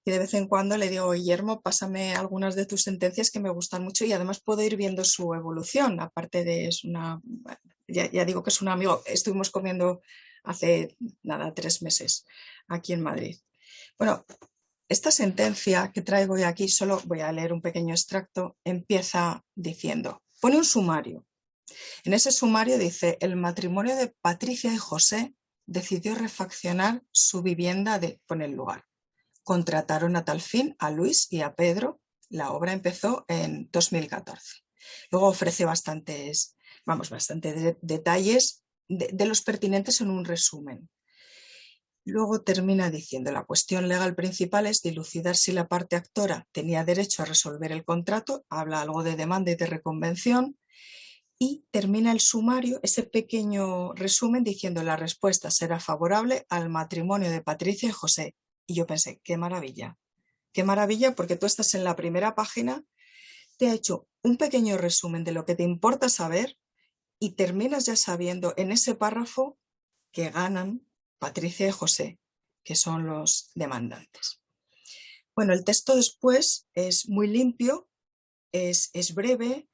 y de vez en cuando le digo, Guillermo, pásame algunas de tus sentencias que me gustan mucho y además puedo ir viendo su evolución, aparte de, ya digo que es un amigo, estuvimos comiendo hace 3 meses aquí en Madrid. Bueno, esta sentencia que traigo hoy aquí, solo voy a leer un pequeño extracto, empieza diciendo, pone un sumario. En ese sumario dice, el matrimonio de Patricia y José decidió refaccionar su vivienda pone el lugar. Contrataron a tal fin a Luis y a Pedro. La obra empezó en 2014. Luego ofrece bastantes detalles de los pertinentes en un resumen. Luego termina diciendo, la cuestión legal principal es dilucidar si la parte actora tenía derecho a resolver el contrato, habla algo de demanda y de reconvención, y termina el sumario, ese pequeño resumen, diciendo la respuesta será favorable al matrimonio de Patricia y José. Y yo pensé, qué maravilla, porque tú estás en la primera página, te ha hecho un pequeño resumen de lo que te importa saber y terminas ya sabiendo en ese párrafo que ganan Patricia y José, que son los demandantes. Bueno, el texto después es muy limpio, es breve,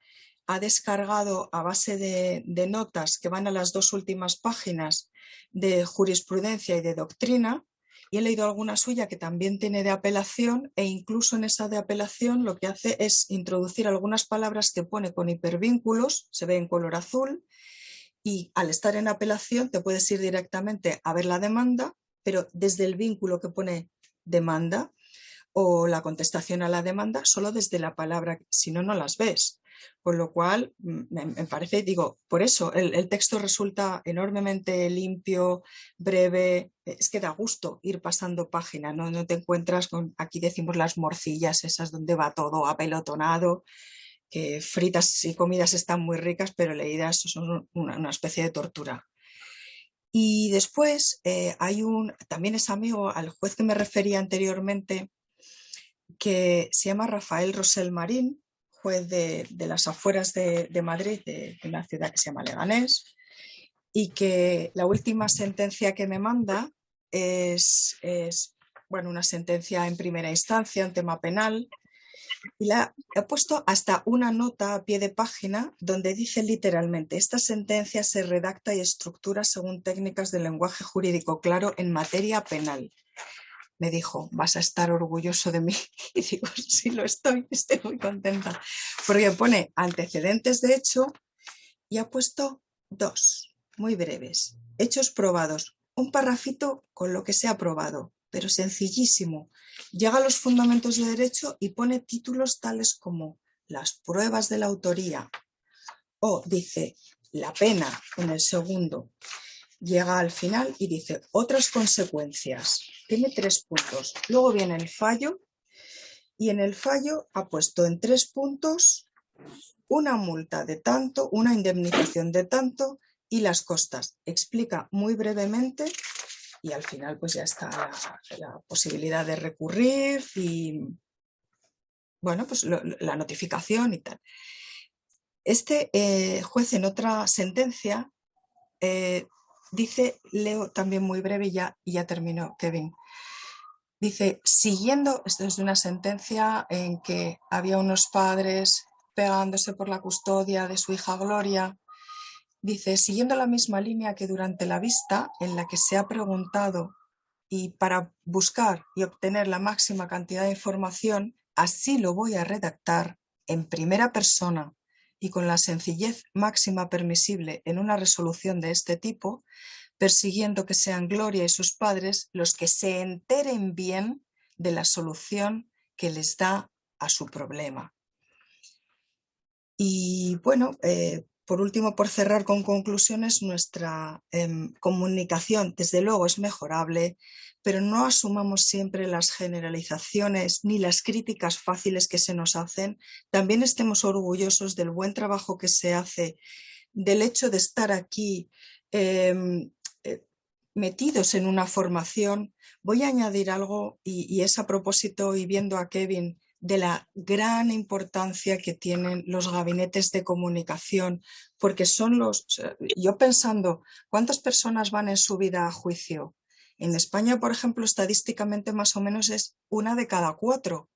ha descargado a base de notas que van a las 2 últimas páginas de jurisprudencia y de doctrina, y he leído alguna suya que también tiene de apelación, e incluso en esa de apelación lo que hace es introducir algunas palabras que pone con hipervínculos, se ve en color azul, y al estar en apelación te puedes ir directamente a ver la demanda, pero desde el vínculo que pone demanda o la contestación a la demanda, solo desde la palabra, si no, no las ves. Con lo cual, me parece, digo, por eso el texto resulta enormemente limpio, breve, es que da gusto ir pasando página, no te encuentras con, aquí decimos las morcillas esas donde va todo apelotonado, que fritas y comidas están muy ricas, pero leídas son una especie de tortura. Y después también es amigo al juez que me refería anteriormente, que se llama Rafael Rosell Marín, juez de las afueras de Madrid, de una ciudad que se llama Leganés, y que la última sentencia que me manda es bueno, una sentencia en primera instancia, un tema penal, y he puesto hasta una nota a pie de página donde dice literalmente: esta sentencia se redacta y estructura según técnicas de lenguaje jurídico claro en materia penal. Me dijo, vas a estar orgulloso de mí. Y digo, sí lo estoy muy contenta. Porque pone antecedentes de hecho y ha puesto 2, muy breves. Hechos probados. Un parrafito con lo que se ha probado, pero sencillísimo. Llega a los fundamentos de derecho y pone títulos tales como las pruebas de la autoría, o dice la pena en el segundo. Llega al final y dice otras consecuencias. Tiene 3 puntos. Luego viene el fallo, y en el fallo ha puesto en 3 puntos una multa de tanto, una indemnización de tanto y las costas. Explica muy brevemente. Y al final pues ya está la posibilidad de recurrir y, bueno, pues la notificación y tal. Este juez en otra sentencia dice, leo también muy breve y ya terminó, Kevin. Dice, siguiendo, esto es de una sentencia en que había unos padres pegándose por la custodia de su hija Gloria. Dice, siguiendo la misma línea que durante la vista, en la que se ha preguntado y para buscar y obtener la máxima cantidad de información, así lo voy a redactar en primera persona y con la sencillez máxima permisible en una resolución de este tipo, persiguiendo que sean Gloria y sus padres los que se enteren bien de la solución que les da a su problema. Y bueno, por último, por cerrar con conclusiones, nuestra comunicación desde luego es mejorable, pero no asumamos siempre las generalizaciones ni las críticas fáciles que se nos hacen. También estemos orgullosos del buen trabajo que se hace, del hecho de estar aquí metidos en una formación. Voy a añadir algo y es a propósito, y viendo a Kevin, de la gran importancia que tienen los gabinetes de comunicación, porque son yo pensando, ¿cuántas personas van en su vida a juicio? En España, por ejemplo, estadísticamente más o menos es 1 de cada 4,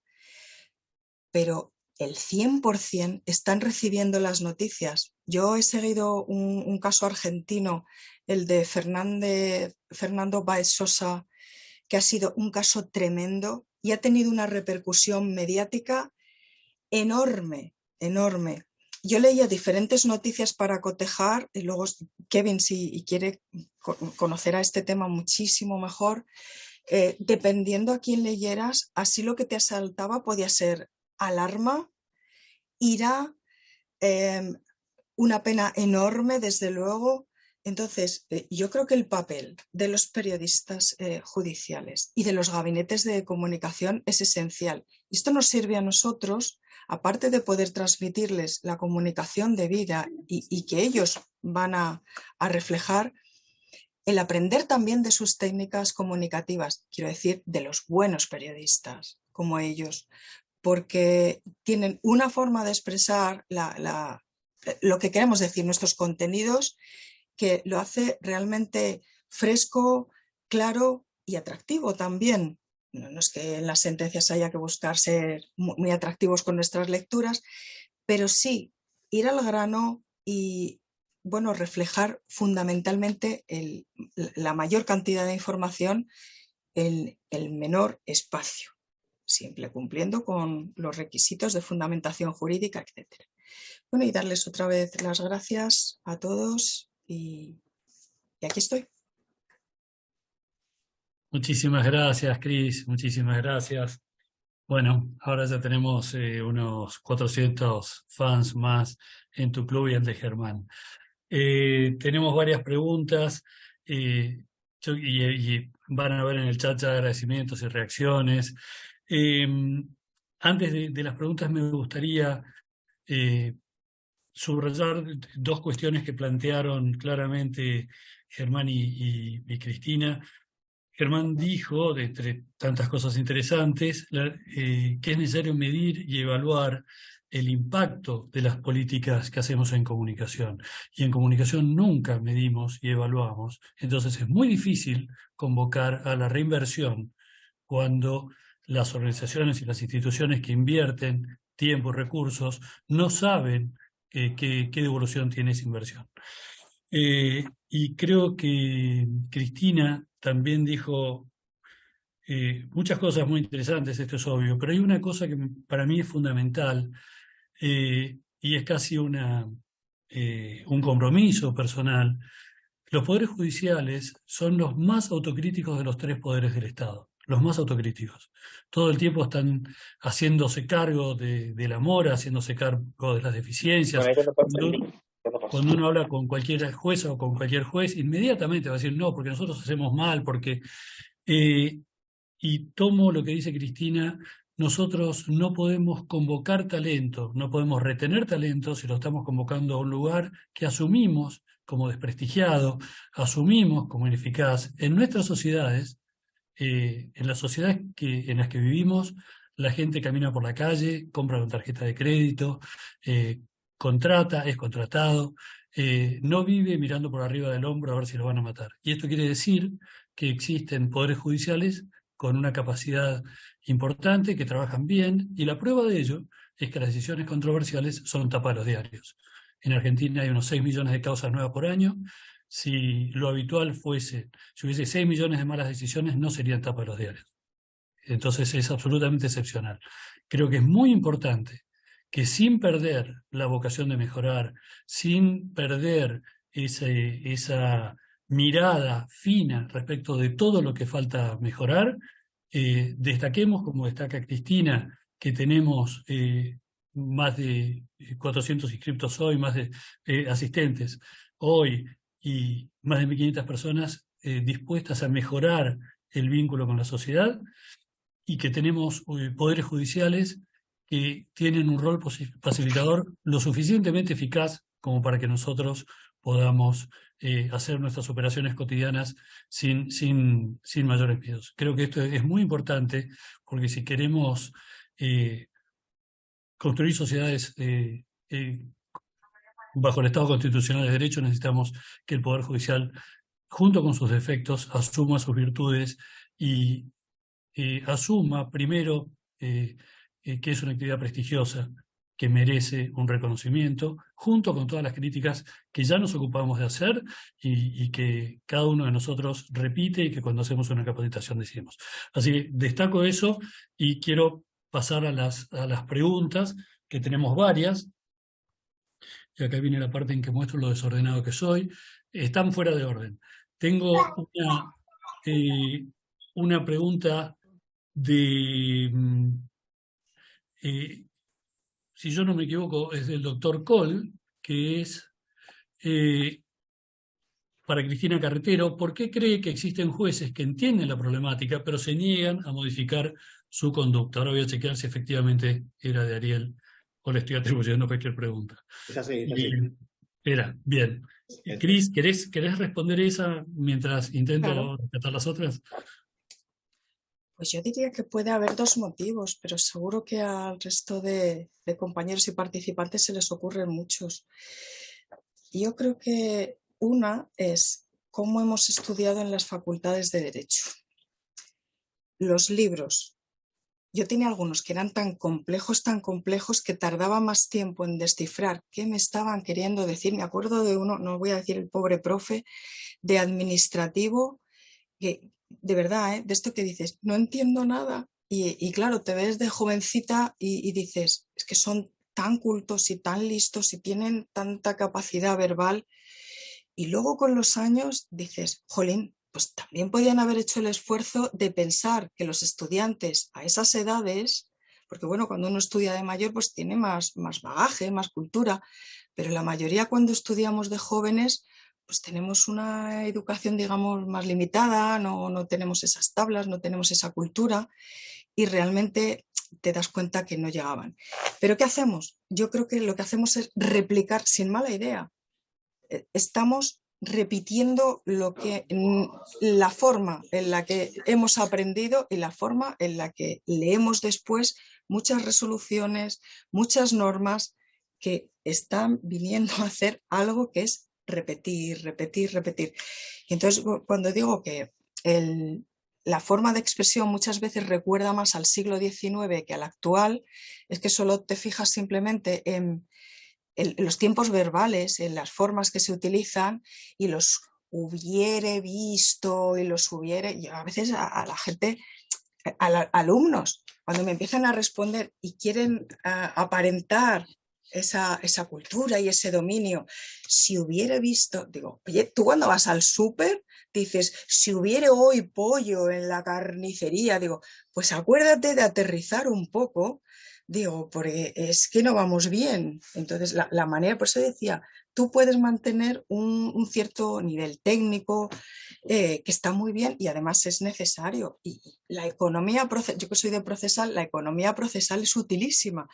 pero el 100% están recibiendo las noticias. Yo he seguido un caso argentino, el de Fernando Báez Sosa, que ha sido un caso tremendo y ha tenido una repercusión mediática enorme, enorme. Yo leía diferentes noticias para cotejar, y luego Kevin, si quiere, conocerá este tema muchísimo mejor. Dependiendo a quién leyeras, así lo que te asaltaba podía ser alarma, ira, una pena enorme, desde luego, Entonces, yo creo que el papel de los periodistas judiciales y de los gabinetes de comunicación es esencial. Esto nos sirve a nosotros, aparte de poder transmitirles la comunicación debida y que ellos van a reflejar, el aprender también de sus técnicas comunicativas, quiero decir, de los buenos periodistas como ellos, porque tienen una forma de expresar lo que queremos decir, nuestros contenidos, que lo hace realmente fresco, claro y atractivo también. No es que en las sentencias haya que buscar ser muy atractivos con nuestras lecturas, pero sí ir al grano y, bueno, reflejar fundamentalmente la mayor cantidad de información en el menor espacio, siempre cumpliendo con los requisitos de fundamentación jurídica, etc. Bueno, y darles otra vez las gracias a todos y aquí estoy. Muchísimas gracias, Cris, muchísimas gracias. Bueno, ahora ya tenemos unos 400 fans más en tu club y el de Germán. Tenemos varias preguntas y van a ver en el chat ya agradecimientos y reacciones. Antes de las preguntas me gustaría subrayar dos cuestiones que plantearon claramente Germán y Cristina. Germán dijo, de entre tantas cosas interesantes, que es necesario medir y evaluar el impacto de las políticas que hacemos en comunicación. Y en comunicación nunca medimos y evaluamos. Entonces es muy difícil convocar a la reinversión cuando las organizaciones y las instituciones que invierten tiempo y recursos no saben qué devolución tiene esa inversión. Y creo que Cristina también dijo muchas cosas muy interesantes, esto es obvio, pero hay una cosa que para mí es fundamental y es casi un compromiso personal. Los poderes judiciales son los más autocríticos de los tres poderes del Estado, los más autocríticos. Todo el tiempo están haciéndose cargo de la mora, haciéndose cargo de las deficiencias. Cuando uno habla con cualquier jueza o con cualquier juez, inmediatamente va a decir no, porque nosotros hacemos mal, porque... y tomo lo que dice Cristina, nosotros no podemos convocar talento, no podemos retener talento si lo estamos convocando a un lugar que asumimos como desprestigiado, asumimos como ineficaz. En nuestras sociedades, en las sociedades en las que vivimos, la gente camina por la calle, compra con tarjeta de crédito, contrata, es contratado, no vive mirando por arriba del hombro a ver si lo van a matar. Y esto quiere decir que existen poderes judiciales con una capacidad importante, que trabajan bien, y la prueba de ello es que las decisiones controversiales son tapa de los diarios. En Argentina hay unos 6 millones de causas nuevas por año. Si lo habitual fuese, si hubiese 6 millones de malas decisiones, no serían tapa de los diarios. Entonces es absolutamente excepcional. Creo que es muy importante que sin perder la vocación de mejorar, sin perder esa mirada fina respecto de todo lo que falta mejorar, destaquemos, como destaca Cristina, que tenemos más de 400 inscriptos hoy, más de asistentes hoy y más de 1.500 personas dispuestas a mejorar el vínculo con la sociedad, y que tenemos poderes judiciales que tienen un rol facilitador lo suficientemente eficaz como para que nosotros podamos hacer nuestras operaciones cotidianas sin mayores miedos. Creo que esto es muy importante porque si queremos construir sociedades bajo el Estado constitucional de derecho, necesitamos que el Poder Judicial, junto con sus defectos, asuma sus virtudes y asuma primero que es una actividad prestigiosa, que merece un reconocimiento, junto con todas las críticas que ya nos ocupamos de hacer y que cada uno de nosotros repite y que cuando hacemos una capacitación decimos. Así que destaco eso y quiero pasar a las preguntas, que tenemos varias. Y acá viene la parte en que muestro lo desordenado que soy. Están fuera de orden. Tengo una pregunta de... si yo no me equivoco, es del doctor Cole, que es para Cristina Carretero, ¿por qué cree que existen jueces que entienden la problemática, pero se niegan a modificar su conducta? Ahora voy a chequear si efectivamente era de Ariel o le estoy atribuyendo cualquier pregunta. Es así, es así. Era, bien. Cris, ¿querés responder esa mientras intento Claro. rescatar las otras? Pues yo diría que puede haber dos motivos, pero seguro que al resto de compañeros y participantes se les ocurren muchos. Yo creo que una es cómo hemos estudiado en las facultades de Derecho. Los libros. Yo tenía algunos que eran tan complejos que tardaba más tiempo en descifrar qué me estaban queriendo decir. Me acuerdo de uno, no voy a decir el pobre profe, de administrativo, que de verdad, de esto que dices, no entiendo nada. Y claro, te ves de jovencita y dices, es que son tan cultos y tan listos y tienen tanta capacidad verbal. Y luego con los años dices, jolín, pues también podían haber hecho el esfuerzo de pensar que los estudiantes a esas edades, porque bueno, cuando uno estudia de mayor pues tiene más bagaje, más cultura, pero la mayoría cuando estudiamos de jóvenes pues tenemos una educación, digamos, más limitada, no tenemos esas tablas, no tenemos esa cultura y realmente te das cuenta que no llegaban. ¿Pero qué hacemos? Yo creo que lo que hacemos es replicar sin mala idea. Estamos repitiendo la forma en la que hemos aprendido y la forma en la que leemos después muchas resoluciones, muchas normas que están viniendo a hacer algo que es repetir, repetir, repetir. Y entonces cuando digo que la forma de expresión muchas veces recuerda más al siglo XIX que al actual, es que solo te fijas simplemente en los tiempos verbales, en las formas que se utilizan y los hubiere visto y los hubiere... Y a veces a la gente, a alumnos, cuando me empiezan a responder y quieren aparentar esa cultura y ese dominio, si hubiere visto, digo, oye, tú cuando vas al súper dices, si hubiere hoy pollo en la carnicería, digo, pues acuérdate de aterrizar un poco. Digo, porque es que no vamos bien. Entonces, la manera, por eso decía, tú puedes mantener un cierto nivel técnico que está muy bien y además es necesario. Y la economía procesal, yo que soy de procesal, la economía procesal es utilísima,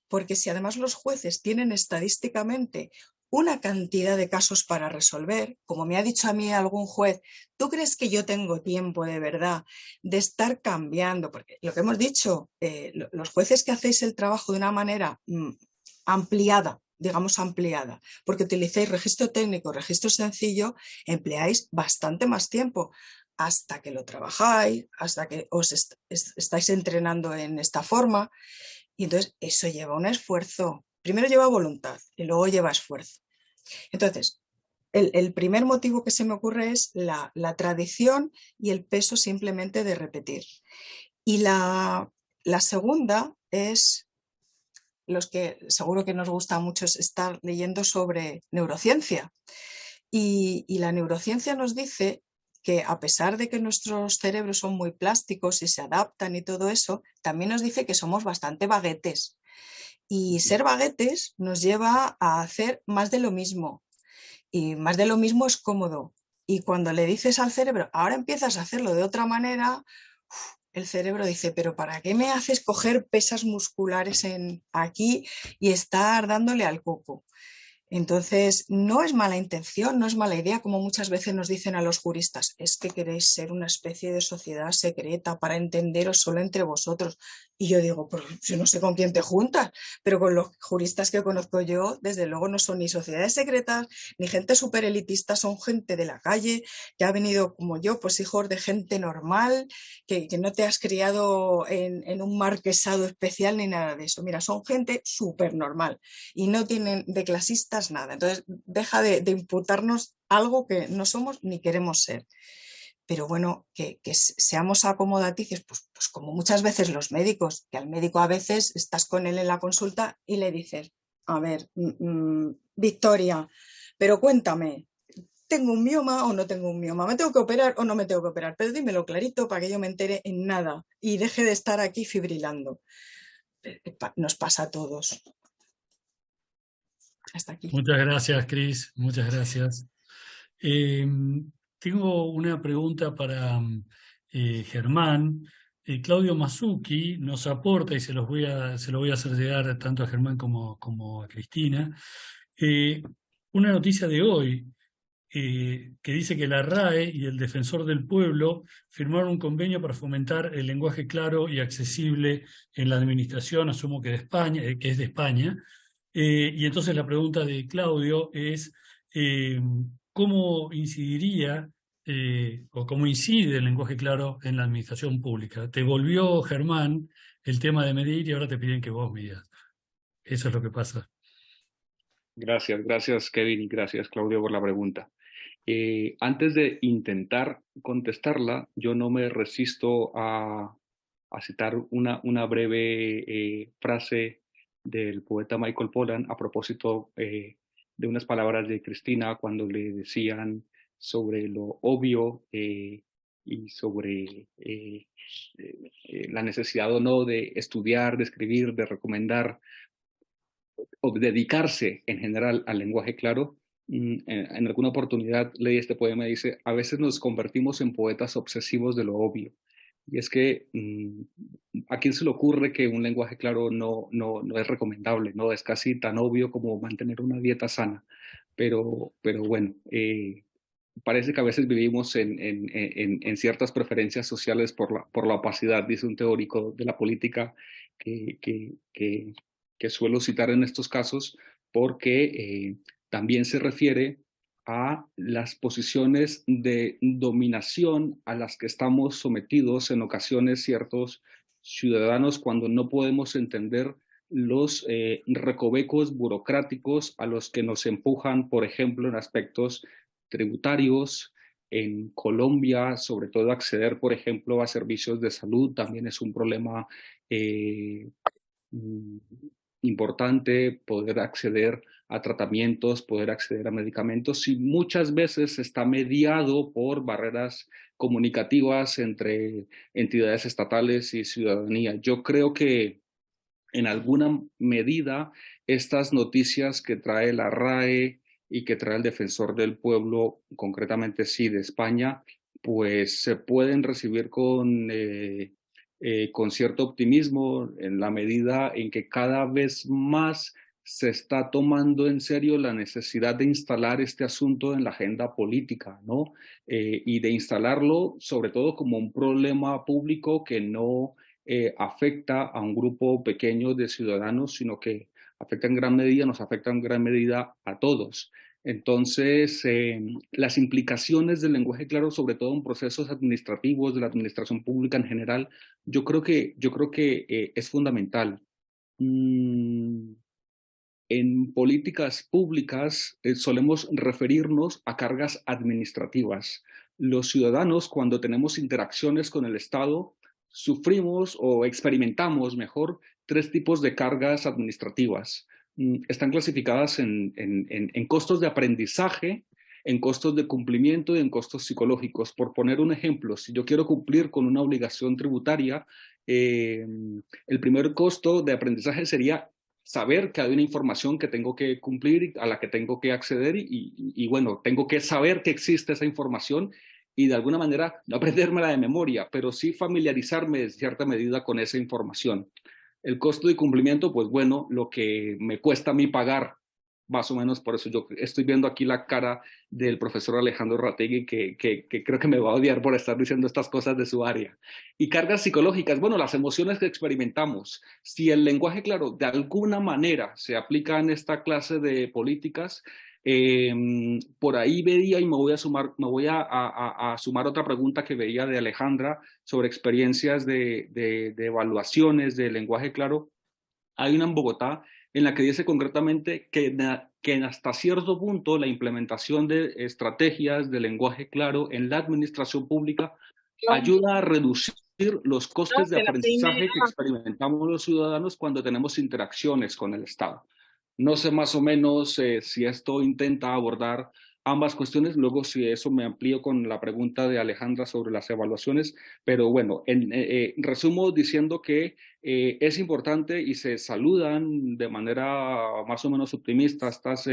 porque si además los jueces tienen estadísticamente una cantidad de casos para resolver, como me ha dicho a mí algún juez, ¿tú crees que yo tengo tiempo de verdad de estar cambiando? Porque lo que hemos dicho, los jueces que hacéis el trabajo de una manera ampliada, digamos ampliada, porque utilizáis registro técnico, registro sencillo, empleáis bastante más tiempo hasta que lo trabajáis, hasta que os estáis entrenando en esta forma. Y entonces eso lleva un esfuerzo. Primero lleva voluntad y luego lleva esfuerzo. Entonces, el primer motivo que se me ocurre es la tradición y el peso simplemente de repetir. Y la segunda es, los que seguro que nos gusta mucho es estar leyendo sobre neurociencia. Y la neurociencia nos dice que a pesar de que nuestros cerebros son muy plásticos y se adaptan y todo eso, también nos dice que somos bastante vaguetes. Y ser vaguetes nos lleva a hacer más de lo mismo. Y más de lo mismo es cómodo. Y cuando le dices al cerebro, ahora empiezas a hacerlo de otra manera, el cerebro dice, pero ¿para qué me haces coger pesas musculares aquí y estar dándole al coco? Entonces, no es mala intención, no es mala idea, como muchas veces nos dicen a los juristas, es que queréis ser una especie de sociedad secreta para entenderos solo entre vosotros. Y yo digo, pues yo no sé con quién te juntas, pero con los juristas que conozco yo, desde luego no son ni sociedades secretas, ni gente súper elitista, son gente de la calle, que ha venido como yo, pues hijos de gente normal, que no te has criado en un marquesado especial ni nada de eso. Mira, son gente súper normal y no tienen de clasistas nada. Entonces, deja de imputarnos algo que no somos ni queremos ser. Pero bueno, que seamos acomodaticios, pues como muchas veces los médicos, que al médico a veces estás con él en la consulta y le dices, a ver, Victoria, pero cuéntame, ¿tengo un mioma o no tengo un mioma? ¿Me tengo que operar o no me tengo que operar? Pero dímelo clarito para que yo me entere en nada y deje de estar aquí fibrilando. Nos pasa a todos. Hasta aquí. Muchas gracias, Cris. Muchas gracias. Tengo una pregunta para Germán. Claudio Masucci nos aporta, y se lo voy a hacer llegar tanto a Germán como a Cristina, una noticia de hoy que dice que la RAE y el Defensor del Pueblo firmaron un convenio para fomentar el lenguaje claro y accesible en la administración, asumo que de España, que es de España. Y entonces la pregunta de Claudio es ¿cómo incidiría o cómo incide el lenguaje claro en la administración pública? Te volvió, Germán, el tema de medir y ahora te piden que vos midas. Eso es lo que pasa. Gracias Kevin y gracias Claudio por la pregunta. Antes de intentar contestarla, yo no me resisto a citar una breve frase del poeta Michael Pollan a propósito de unas palabras de Cristina cuando le decían sobre lo obvio y sobre la necesidad o no de estudiar, de escribir, de recomendar o de dedicarse en general al lenguaje claro. En alguna oportunidad leí este poema y dice: a veces nos convertimos en poetas obsesivos de lo obvio. Y es que ¿a quién se le ocurre que un lenguaje claro no es recomendable? No es casi tan obvio como mantener una dieta sana. Pero bueno, parece que a veces vivimos en ciertas preferencias sociales por la opacidad, dice un teórico de la política que suelo citar en estos casos, porque también se refiere a las posiciones de dominación a las que estamos sometidos en ocasiones ciertos ciudadanos cuando no podemos entender los recovecos burocráticos a los que nos empujan, por ejemplo, en aspectos tributarios. En Colombia, sobre todo acceder, por ejemplo, a servicios de salud también es un problema importante, poder acceder a tratamientos, poder acceder a medicamentos, y muchas veces está mediado por barreras comunicativas entre entidades estatales y ciudadanía. Yo creo que en alguna medida estas noticias que trae la RAE y que trae el Defensor del Pueblo, concretamente sí de España, pues se pueden recibir con cierto optimismo en la medida en que cada vez más se está tomando en serio la necesidad de instalar este asunto en la agenda política, ¿no? Y de instalarlo sobre todo como un problema público que no afecta a un grupo pequeño de ciudadanos, sino que afecta en gran medida, nos afecta en gran medida a todos. Entonces, las implicaciones del lenguaje claro, sobre todo en procesos administrativos de la administración pública en general, yo creo que es fundamental. En políticas públicas solemos referirnos a cargas administrativas. Los ciudadanos, cuando tenemos interacciones con el Estado, sufrimos o experimentamos, mejor, 3 tipos de cargas administrativas. Están clasificadas en costos de aprendizaje, en costos de cumplimiento y en costos psicológicos. Por poner un ejemplo, si yo quiero cumplir con una obligación tributaria, el primer costo de aprendizaje sería saber que hay una información que tengo que cumplir, a la que tengo que acceder y bueno, tengo que saber que existe esa información y de alguna manera no aprendérmela de memoria, pero sí familiarizarme de cierta medida con esa información. El costo de cumplimiento, pues bueno, lo que me cuesta a mí pagar, más o menos. Por eso yo estoy viendo aquí la cara del profesor Alejandro Rategui, que creo que me va a odiar por estar diciendo estas cosas de su área. Y cargas psicológicas, bueno, las emociones que experimentamos. Si el lenguaje claro de alguna manera se aplica en esta clase de políticas, por ahí veía, y me voy a sumar otra pregunta que veía de Alejandra sobre experiencias de evaluaciones de lenguaje claro. Hay una en Bogotá en la que dice concretamente que hasta cierto punto la implementación de estrategias de lenguaje claro en la administración pública ayuda a reducir los costes de aprendizaje que experimentamos los ciudadanos cuando tenemos interacciones con el Estado. No sé más o menos si esto intenta abordar ambas cuestiones. Luego, si eso me amplío con la pregunta de Alejandra sobre las evaluaciones, pero bueno, resumo diciendo que es importante y se saludan de manera más o menos optimista estas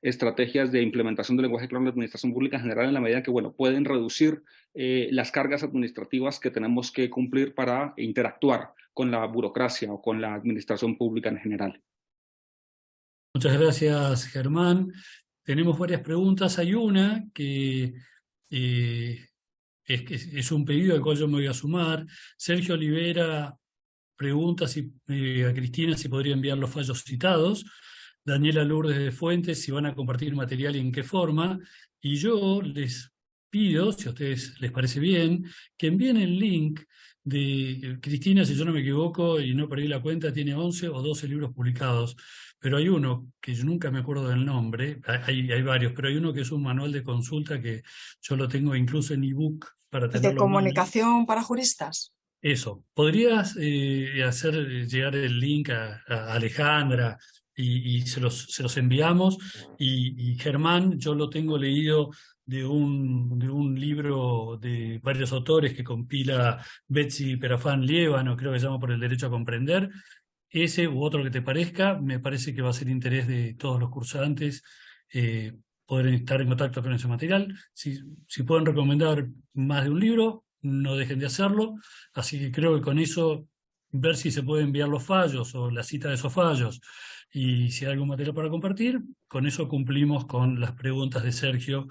estrategias de implementación del lenguaje claro en la administración pública en general, en la medida que, bueno, pueden reducir las cargas administrativas que tenemos que cumplir para interactuar con la burocracia o con la administración pública en general. Muchas gracias, Germán. Tenemos varias preguntas. Hay una que es un pedido al cual yo me voy a sumar. Sergio Olivera pregunta a Cristina si podría enviar los fallos citados. Daniela Lourdes de Fuentes si van a compartir material y en qué forma. Y yo les pido, si a ustedes les parece bien, que envíen el link de Cristina, si yo no me equivoco y no perdí la cuenta, tiene 11 o 12 libros publicados. Pero hay uno que yo nunca me acuerdo del nombre, hay varios, pero hay uno que es un manual de consulta que yo lo tengo incluso en ebook para tenerlo. ¿De comunicación para juristas? Eso. ¿Podrías hacer llegar el link a Alejandra y se los enviamos? Y Germán, yo lo tengo leído de un libro de varios autores que compila Betsy Perafán Liévano, creo que se llama Por el Derecho a Comprender. Ese u otro que te parezca, me parece que va a ser interés de todos los cursantes poder estar en contacto con ese material. Si pueden recomendar más de un libro, no dejen de hacerlo. Así que creo que con eso, ver si se pueden enviar los fallos o la cita de esos fallos y si hay algún material para compartir, con eso cumplimos con las preguntas de Sergio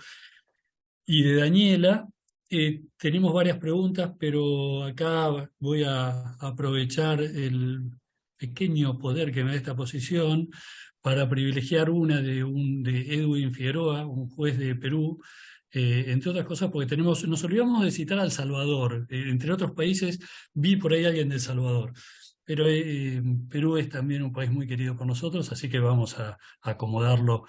y de Daniela. Tenemos varias preguntas, pero acá voy a aprovechar el pequeño poder que me da esta posición para privilegiar una de Edwin Figueroa, un juez de Perú, entre otras cosas porque nos olvidamos de citar a El Salvador. Entre otros países vi por ahí a alguien de El Salvador, pero Perú es también un país muy querido por nosotros, así que vamos a acomodarlo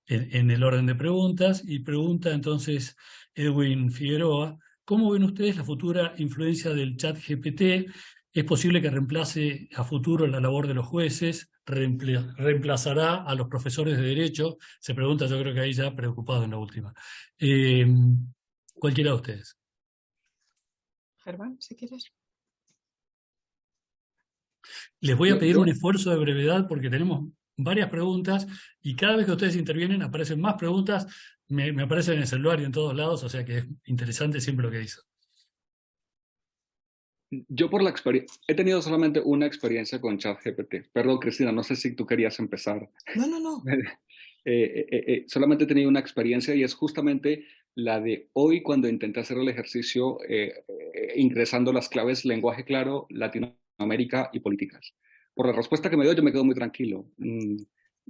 en el orden de preguntas. Y pregunta entonces Edwin Figueroa: ¿cómo ven ustedes la futura influencia del ChatGPT? ¿Es posible que reemplace a futuro la labor de los jueces? ¿Reemplazará a los profesores de Derecho? Se pregunta, yo creo que ahí ya preocupado en la última. Cualquiera de ustedes. Germán, si quieres. Les voy a pedir un esfuerzo de brevedad porque tenemos varias preguntas y cada vez que ustedes intervienen aparecen más preguntas, me aparecen en el celular y en todos lados, o sea que es interesante siempre lo que dicen. Yo por la experiencia, he tenido solamente una experiencia con ChatGPT. Perdón, Cristina, no sé si tú querías empezar. No. Solamente he tenido una experiencia y es justamente la de hoy cuando intenté hacer el ejercicio ingresando las claves lenguaje claro, Latinoamérica y políticas. Por la respuesta que me dio yo me quedo muy tranquilo.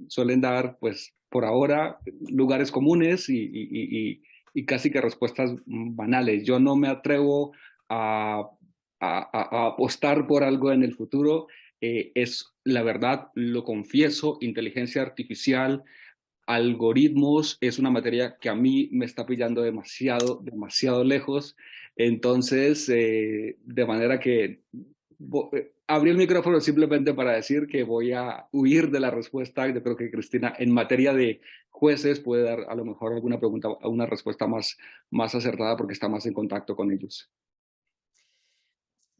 Suelen dar, pues, por ahora, lugares comunes y casi que respuestas banales. Yo no me atrevo a apostar por algo en el futuro. Es, la verdad, lo confieso, inteligencia artificial, algoritmos, es una materia que a mí me está pillando demasiado lejos. Entonces, de manera que abrí el micrófono simplemente para decir que voy a huir de la respuesta. Yo creo que Cristina, en materia de jueces, puede dar a lo mejor alguna pregunta, una respuesta más acertada porque está más en contacto con ellos.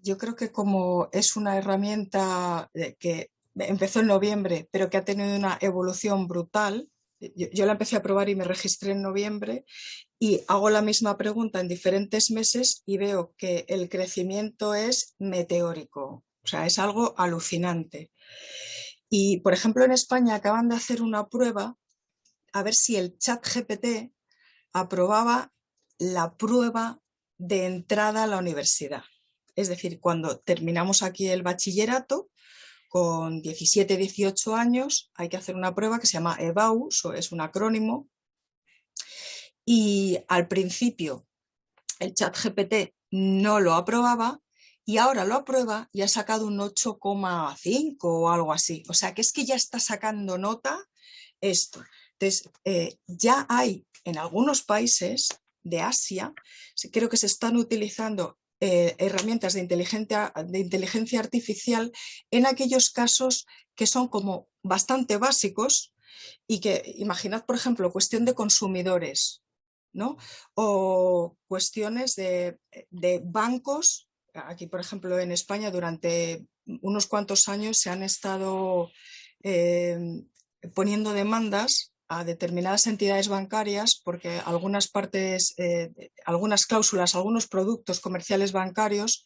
Yo creo que como es una herramienta que empezó en noviembre, pero que ha tenido una evolución brutal, yo la empecé a probar y me registré en noviembre y hago la misma pregunta en diferentes meses y veo que el crecimiento es meteórico, o sea, es algo alucinante. Y, por ejemplo, en España acaban de hacer una prueba a ver si el ChatGPT aprobaba la prueba de entrada a la universidad. Es decir, cuando terminamos aquí el bachillerato, con 17, 18 años, hay que hacer una prueba que se llama EBAU, es un acrónimo, y al principio el ChatGPT no lo aprobaba y ahora lo aprueba y ha sacado un 8,5 o algo así. O sea, que es que ya está sacando nota esto. Entonces, ya hay en algunos países de Asia, creo que se están utilizando herramientas de inteligencia artificial en aquellos casos que son como bastante básicos y que, imaginad, por ejemplo, cuestión de consumidores. ¿no? O cuestiones de bancos. Aquí, por ejemplo, en España, durante unos cuantos años se han estado poniendo demandas a determinadas entidades bancarias porque algunas partes, algunas cláusulas, algunos productos comerciales bancarios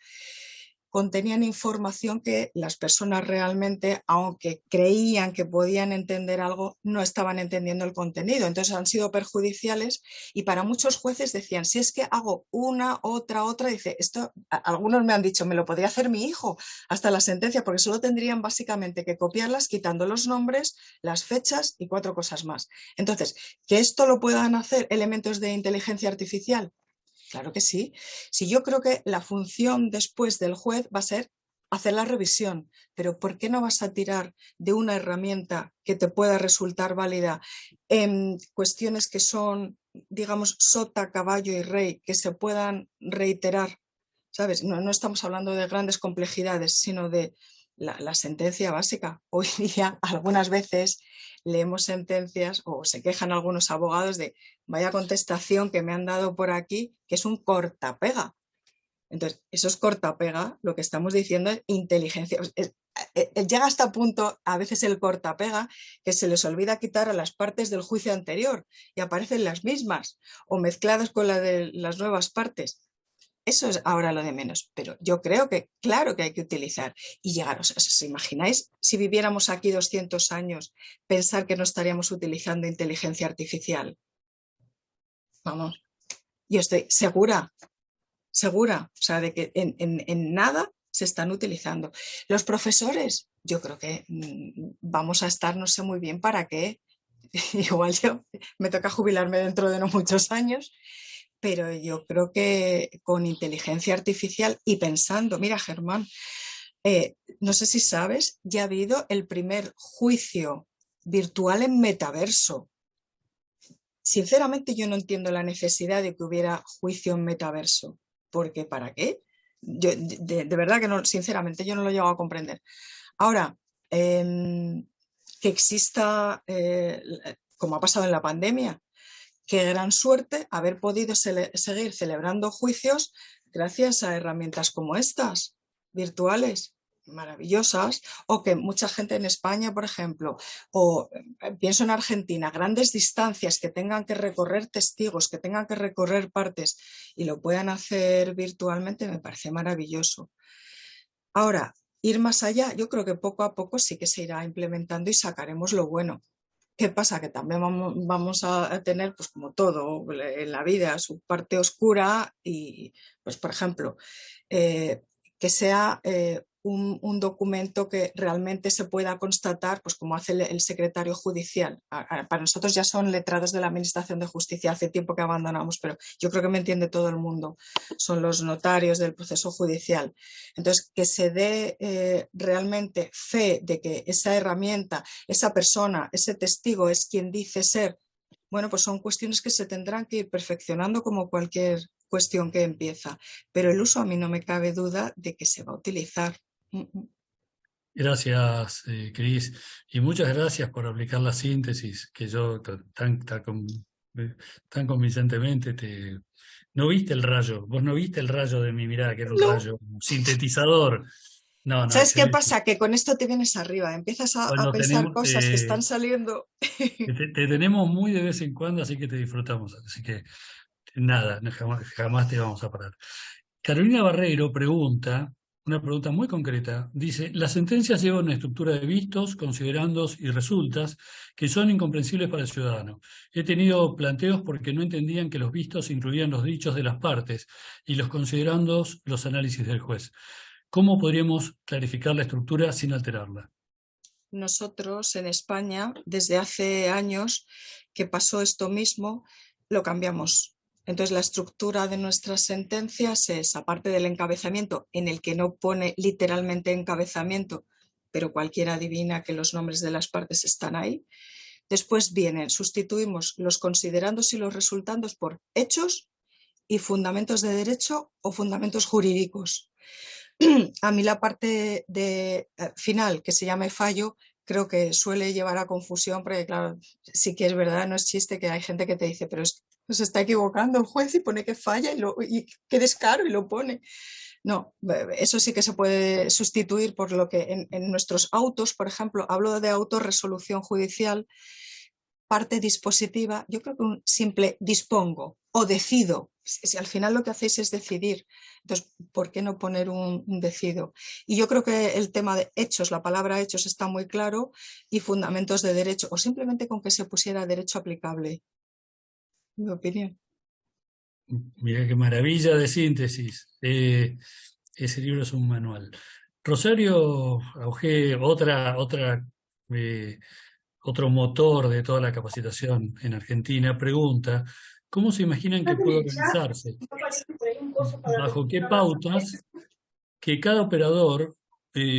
contenían información que las personas realmente, aunque creían que podían entender algo, no estaban entendiendo el contenido. Entonces han sido perjudiciales y para muchos jueces decían, si es que hago una, otra, dice, esto, algunos me han dicho, me lo podría hacer mi hijo hasta la sentencia, porque solo tendrían básicamente que copiarlas quitando los nombres, las fechas y 4 cosas más. Entonces, que esto lo puedan hacer elementos de inteligencia artificial, claro que sí. Si yo creo que la función después del juez va a ser hacer la revisión, pero ¿por qué no vas a tirar de una herramienta que te pueda resultar válida en cuestiones que son, digamos, sota, caballo y rey, que se puedan reiterar? ¿Sabes? No estamos hablando de grandes complejidades, sino de la sentencia básica. Hoy día, algunas veces leemos sentencias o se quejan algunos abogados de vaya contestación que me han dado por aquí, que es un cortapega. Entonces, eso es cortapega, lo que estamos diciendo es inteligencia. Llega hasta punto, a veces el cortapega, que se les olvida quitar a las partes del juicio anterior y aparecen las mismas o mezcladas con la de las nuevas partes. Eso es ahora lo de menos, pero yo creo que claro que hay que utilizar y llegar, ¿os imagináis si viviéramos aquí 200 años, pensar que no estaríamos utilizando inteligencia artificial? Vamos, yo estoy segura, o sea, de que en nada se están utilizando. Los profesores, yo creo que vamos a estar, no sé muy bien para qué, igual yo me toca jubilarme dentro de no muchos años, pero yo creo que con inteligencia artificial y pensando, mira Germán, no sé si sabes, ya ha habido el primer juicio virtual en metaverso. Sinceramente yo no entiendo la necesidad de que hubiera juicio en metaverso, porque ¿para qué? Yo, de verdad que no, sinceramente yo no lo he llegado a comprender. Ahora, que exista, como ha pasado en la pandemia, qué gran suerte haber podido seguir celebrando juicios gracias a herramientas como estas, virtuales, maravillosas, o que mucha gente en España, por ejemplo, o pienso en Argentina, grandes distancias que tengan que recorrer testigos, que tengan que recorrer partes y lo puedan hacer virtualmente, me parece maravilloso. Ahora, ir más allá, yo creo que poco a poco sí que se irá implementando y sacaremos lo bueno. ¿Qué pasa? Que también vamos a tener, pues como todo en la vida, su parte oscura y, pues por ejemplo, que sea un documento que realmente se pueda constatar, pues como hace el secretario judicial. Para nosotros ya son letrados de la Administración de Justicia, hace tiempo que abandonamos, pero yo creo que me entiende todo el mundo. Son los notarios del proceso judicial. Entonces, que se dé realmente fe de que esa herramienta, esa persona, ese testigo es quien dice ser, bueno, pues son cuestiones que se tendrán que ir perfeccionando como cualquier cuestión que empieza. Pero el uso a mí no me cabe duda de que se va a utilizar. Gracias, Cris, y muchas gracias por aplicar la síntesis que yo tan convincentemente No viste el rayo, vos no viste el rayo de mi mirada, que era un rayo sintetizador. No, ¿Sabes qué excelente. pasa? Que con esto te vienes arriba, empiezas a pensar cosas que están saliendo. Te tenemos muy de vez en cuando, así que te disfrutamos. Así que nada, jamás te vamos a parar. Carolina Barreiro pregunta, una pregunta muy concreta, dice, las sentencias llevan una estructura de vistos, considerandos y resultas que son incomprensibles para el ciudadano. He tenido planteos porque no entendían que los vistos incluían los dichos de las partes y los considerandos los análisis del juez. ¿Cómo podríamos clarificar la estructura sin alterarla? Nosotros en España, desde hace años que pasó esto mismo, lo cambiamos. Entonces, la estructura de nuestras sentencias es, aparte del encabezamiento, en el que no pone literalmente encabezamiento, pero cualquiera adivina que los nombres de las partes están ahí. Después sustituimos los considerandos y los resultandos por hechos y fundamentos de derecho o fundamentos jurídicos. A mí la parte final, que se llama fallo, creo que suele llevar a confusión, porque claro, sí que es verdad, no es chiste que hay gente que te dice, pero Se está equivocando el juez y pone que falla y qué descaro y lo pone. No, eso sí que se puede sustituir por lo que en nuestros autos, por ejemplo, hablo de autorresolución judicial, parte dispositiva, yo creo que un simple dispongo o decido, si al final lo que hacéis es decidir, entonces, ¿por qué no poner un decido? Y yo creo que el tema de hechos, la palabra hechos está muy claro, y fundamentos de derecho, o simplemente con que se pusiera derecho aplicable, mi opinión. Mira qué maravilla de síntesis. Ese libro es un manual. Rosario Augé, otro motor de toda la capacitación en Argentina, pregunta, ¿cómo se imaginan que puede organizarse? ¿Bajo qué pautas que cada operador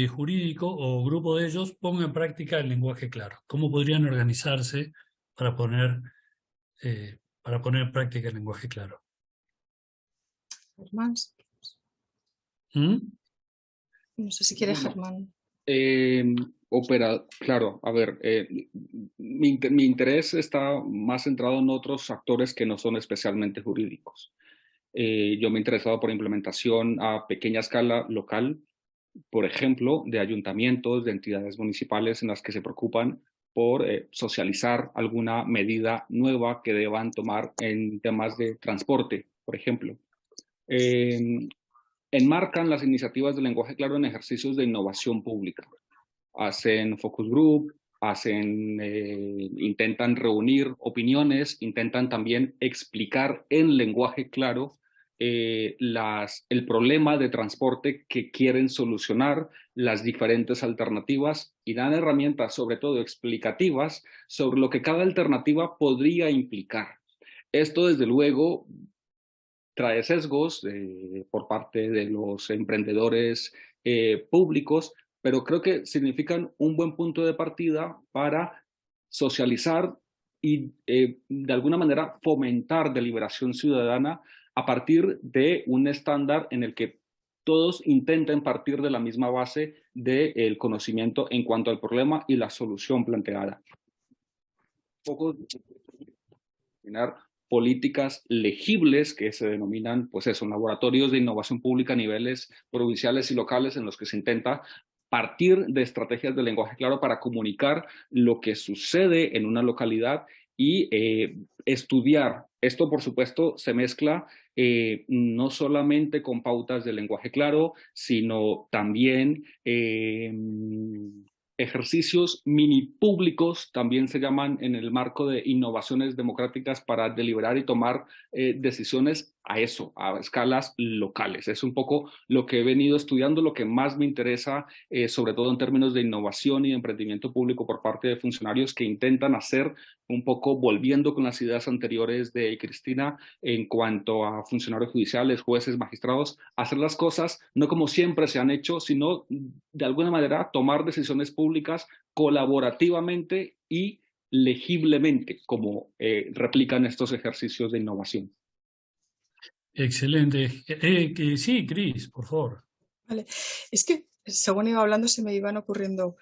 jurídico o grupo de ellos ponga en práctica el lenguaje claro? ¿Cómo podrían organizarse para poner en práctica el lenguaje claro? Germán, ¿Mm? no sé si quiere Germán. Claro, a ver, mi interés está más centrado en otros actores que no son especialmente jurídicos. Yo me he interesado por implementación a pequeña escala local, por ejemplo, de ayuntamientos, de entidades municipales en las que se preocupan por socializar alguna medida nueva que deban tomar en temas de transporte, por ejemplo. Enmarcan las iniciativas de lenguaje claro en ejercicios de innovación pública. Hacen focus group, intentan reunir opiniones, intentan también explicar en lenguaje claro el problema de transporte que quieren solucionar, las diferentes alternativas, y dan herramientas, sobre todo explicativas, sobre lo que cada alternativa podría implicar. Esto, desde luego, trae sesgos por parte de los emprendedores públicos, pero creo que significan un buen punto de partida para socializar y de alguna manera fomentar deliberación ciudadana a partir de un estándar en el que todos intenten partir de la misma base del conocimiento en cuanto al problema y la solución planteada. Políticas legibles que se denominan, pues eso, laboratorios de innovación pública a niveles provinciales y locales, en los que se intenta partir de estrategias de lenguaje claro para comunicar lo que sucede en una localidad y estudiar. Esto, por supuesto, se mezcla no solamente con pautas de lenguaje claro, sino también ejercicios mini públicos, también se llaman, en el marco de innovaciones democráticas, para deliberar y tomar decisiones a escalas locales. Es un poco lo que he venido estudiando, lo que más me interesa, sobre todo en términos de innovación y emprendimiento público por parte de funcionarios que intentan hacer, un poco volviendo con las ideas anteriores de Cristina en cuanto a funcionarios judiciales, jueces, magistrados, hacer las cosas no como siempre se han hecho, sino de alguna manera tomar decisiones públicas colaborativamente y legiblemente, como replican estos ejercicios de innovación. Excelente. Sí, Cris, por favor. Vale. Es que según iba hablando se me iban ocurriendo.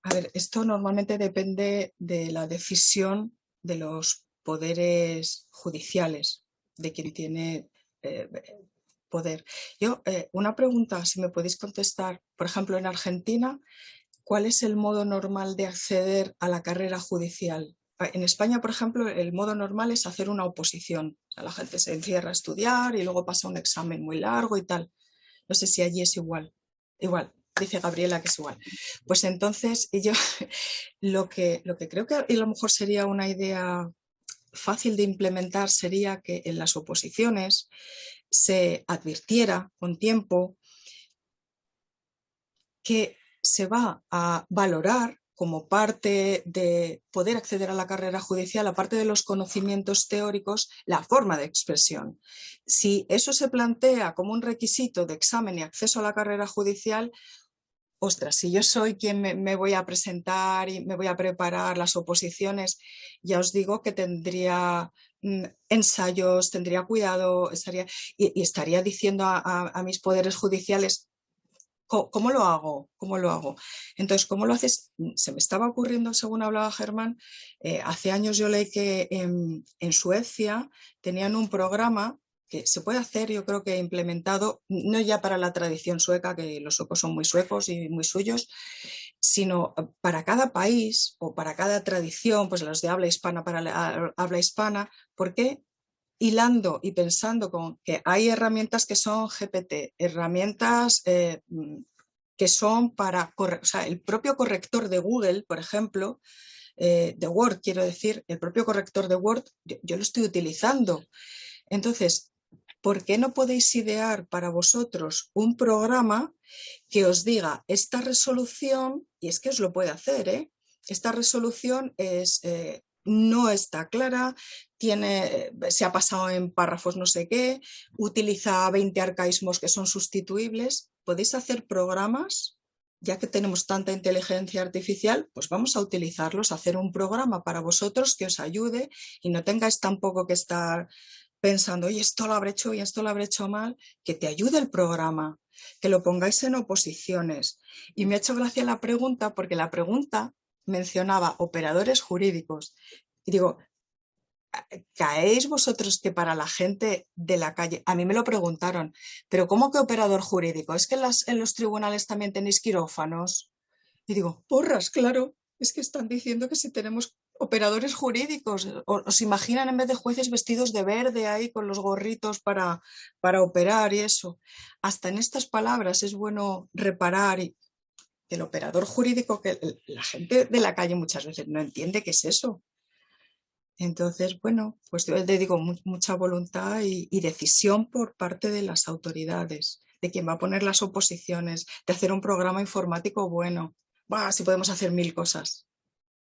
A ver, esto normalmente depende de la decisión de los poderes judiciales, de quien tiene poder. Yo, una pregunta, si me podéis contestar, por ejemplo, en Argentina, ¿cuál es el modo normal de acceder a la carrera judicial? En España, por ejemplo, el modo normal es hacer una oposición. O sea, la gente se encierra a estudiar y luego pasa un examen muy largo y tal. No sé si allí es igual. Igual, dice Gabriela que es igual. Pues entonces, yo lo que creo que a lo mejor sería una idea fácil de implementar sería que en las oposiciones se advirtiera con tiempo que se va a valorar como parte de poder acceder a la carrera judicial, aparte de los conocimientos teóricos, la forma de expresión. Si eso se plantea como un requisito de examen y acceso a la carrera judicial, ostras, si yo soy quien me voy a presentar y me voy a preparar las oposiciones, ya os digo que tendría ensayos, tendría cuidado, y estaría diciendo a mis poderes judiciales, ¿cómo lo hago? ¿Cómo lo hago? Entonces, ¿cómo lo haces? Se me estaba ocurriendo, según hablaba Germán, hace años yo leí que en Suecia tenían un programa que se puede hacer, yo creo que implementado, no ya para la tradición sueca, que los suecos son muy suecos y muy suyos, sino para cada país o para cada tradición, pues los de habla hispana para la habla hispana, porque hilando y pensando con que hay herramientas que son GPT, herramientas que son para, o sea, el propio corrector de Google, por ejemplo, de Word, quiero decir, el propio corrector de Word, yo lo estoy utilizando. Entonces, ¿por qué no podéis idear para vosotros un programa que os diga esta resolución, y es que os lo puede hacer, ¿eh? Esta resolución es, no está clara, se ha pasado en párrafos no sé qué, utiliza 20 arcaísmos que son sustituibles? ¿Podéis hacer programas? Ya que tenemos tanta inteligencia artificial, pues vamos a utilizarlos, hacer un programa para vosotros que os ayude y no tengáis tampoco que estar pensando, oye, esto lo habré hecho bien, esto lo habré hecho mal, que te ayude el programa, que lo pongáis en oposiciones. Y me ha hecho gracia la pregunta, porque la pregunta mencionaba operadores jurídicos. Y digo, ¿caéis vosotros que para la gente de la calle, a mí me lo preguntaron, pero ¿cómo que operador jurídico? ¿Es que en los tribunales también tenéis quirófanos? Y digo, porras, claro, es que están diciendo que si tenemos operadores jurídicos, os imaginan en vez de jueces vestidos de verde ahí con los gorritos para operar y eso. Hasta en estas palabras es bueno reparar y el operador jurídico, que la gente de la calle muchas veces no entiende qué es eso. Entonces, bueno, pues yo le digo mucha voluntad y decisión por parte de las autoridades, de quien va a poner las oposiciones, de hacer un programa informático bueno. ¡Bah! Si podemos hacer 1000 cosas.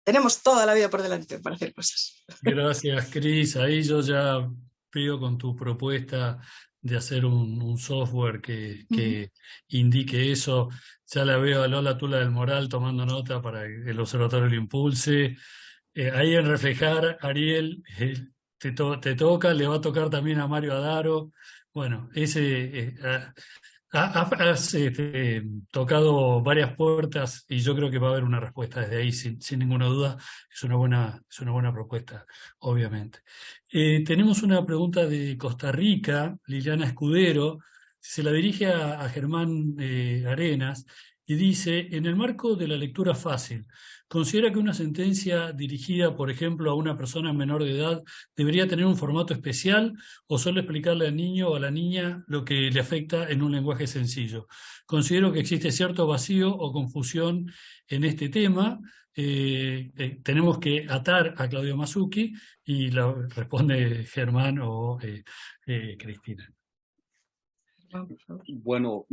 Tenemos toda la vida por delante para hacer cosas. Gracias, Cris. Ahí yo ya veo con tu propuesta de hacer un software que indique eso. Ya la veo a Lola Tula del Moral tomando nota para que el observatorio lo impulse. Ahí en reflejar, Ariel, te toca, le va a tocar también a Mario Adaro. Bueno, has tocado varias puertas y yo creo que va a haber una respuesta desde ahí, sin ninguna duda. Es una buena propuesta, obviamente. Tenemos una pregunta de Costa Rica, Liliana Escudero, se la dirige a Germán Arenas y dice, en el marco de la lectura fácil, ¿considera que una sentencia dirigida, por ejemplo, a una persona menor de edad debería tener un formato especial o solo explicarle al niño o a la niña lo que le afecta en un lenguaje sencillo? Considero que existe cierto vacío o confusión en este tema. Tenemos que atar a Claudio Masucchi y responde Germán o Cristina. Bueno,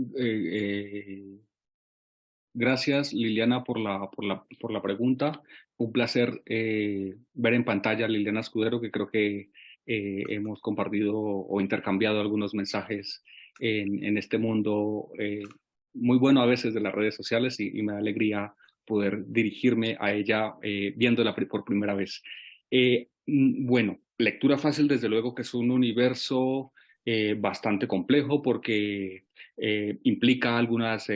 gracias Liliana por la pregunta. Un placer ver en pantalla a Liliana Escudero, que creo que hemos compartido o intercambiado algunos mensajes en este mundo muy bueno a veces de las redes sociales y me da alegría poder dirigirme a ella viéndola por primera vez. Bueno, lectura fácil desde luego que es un universo bastante complejo porque implica algunas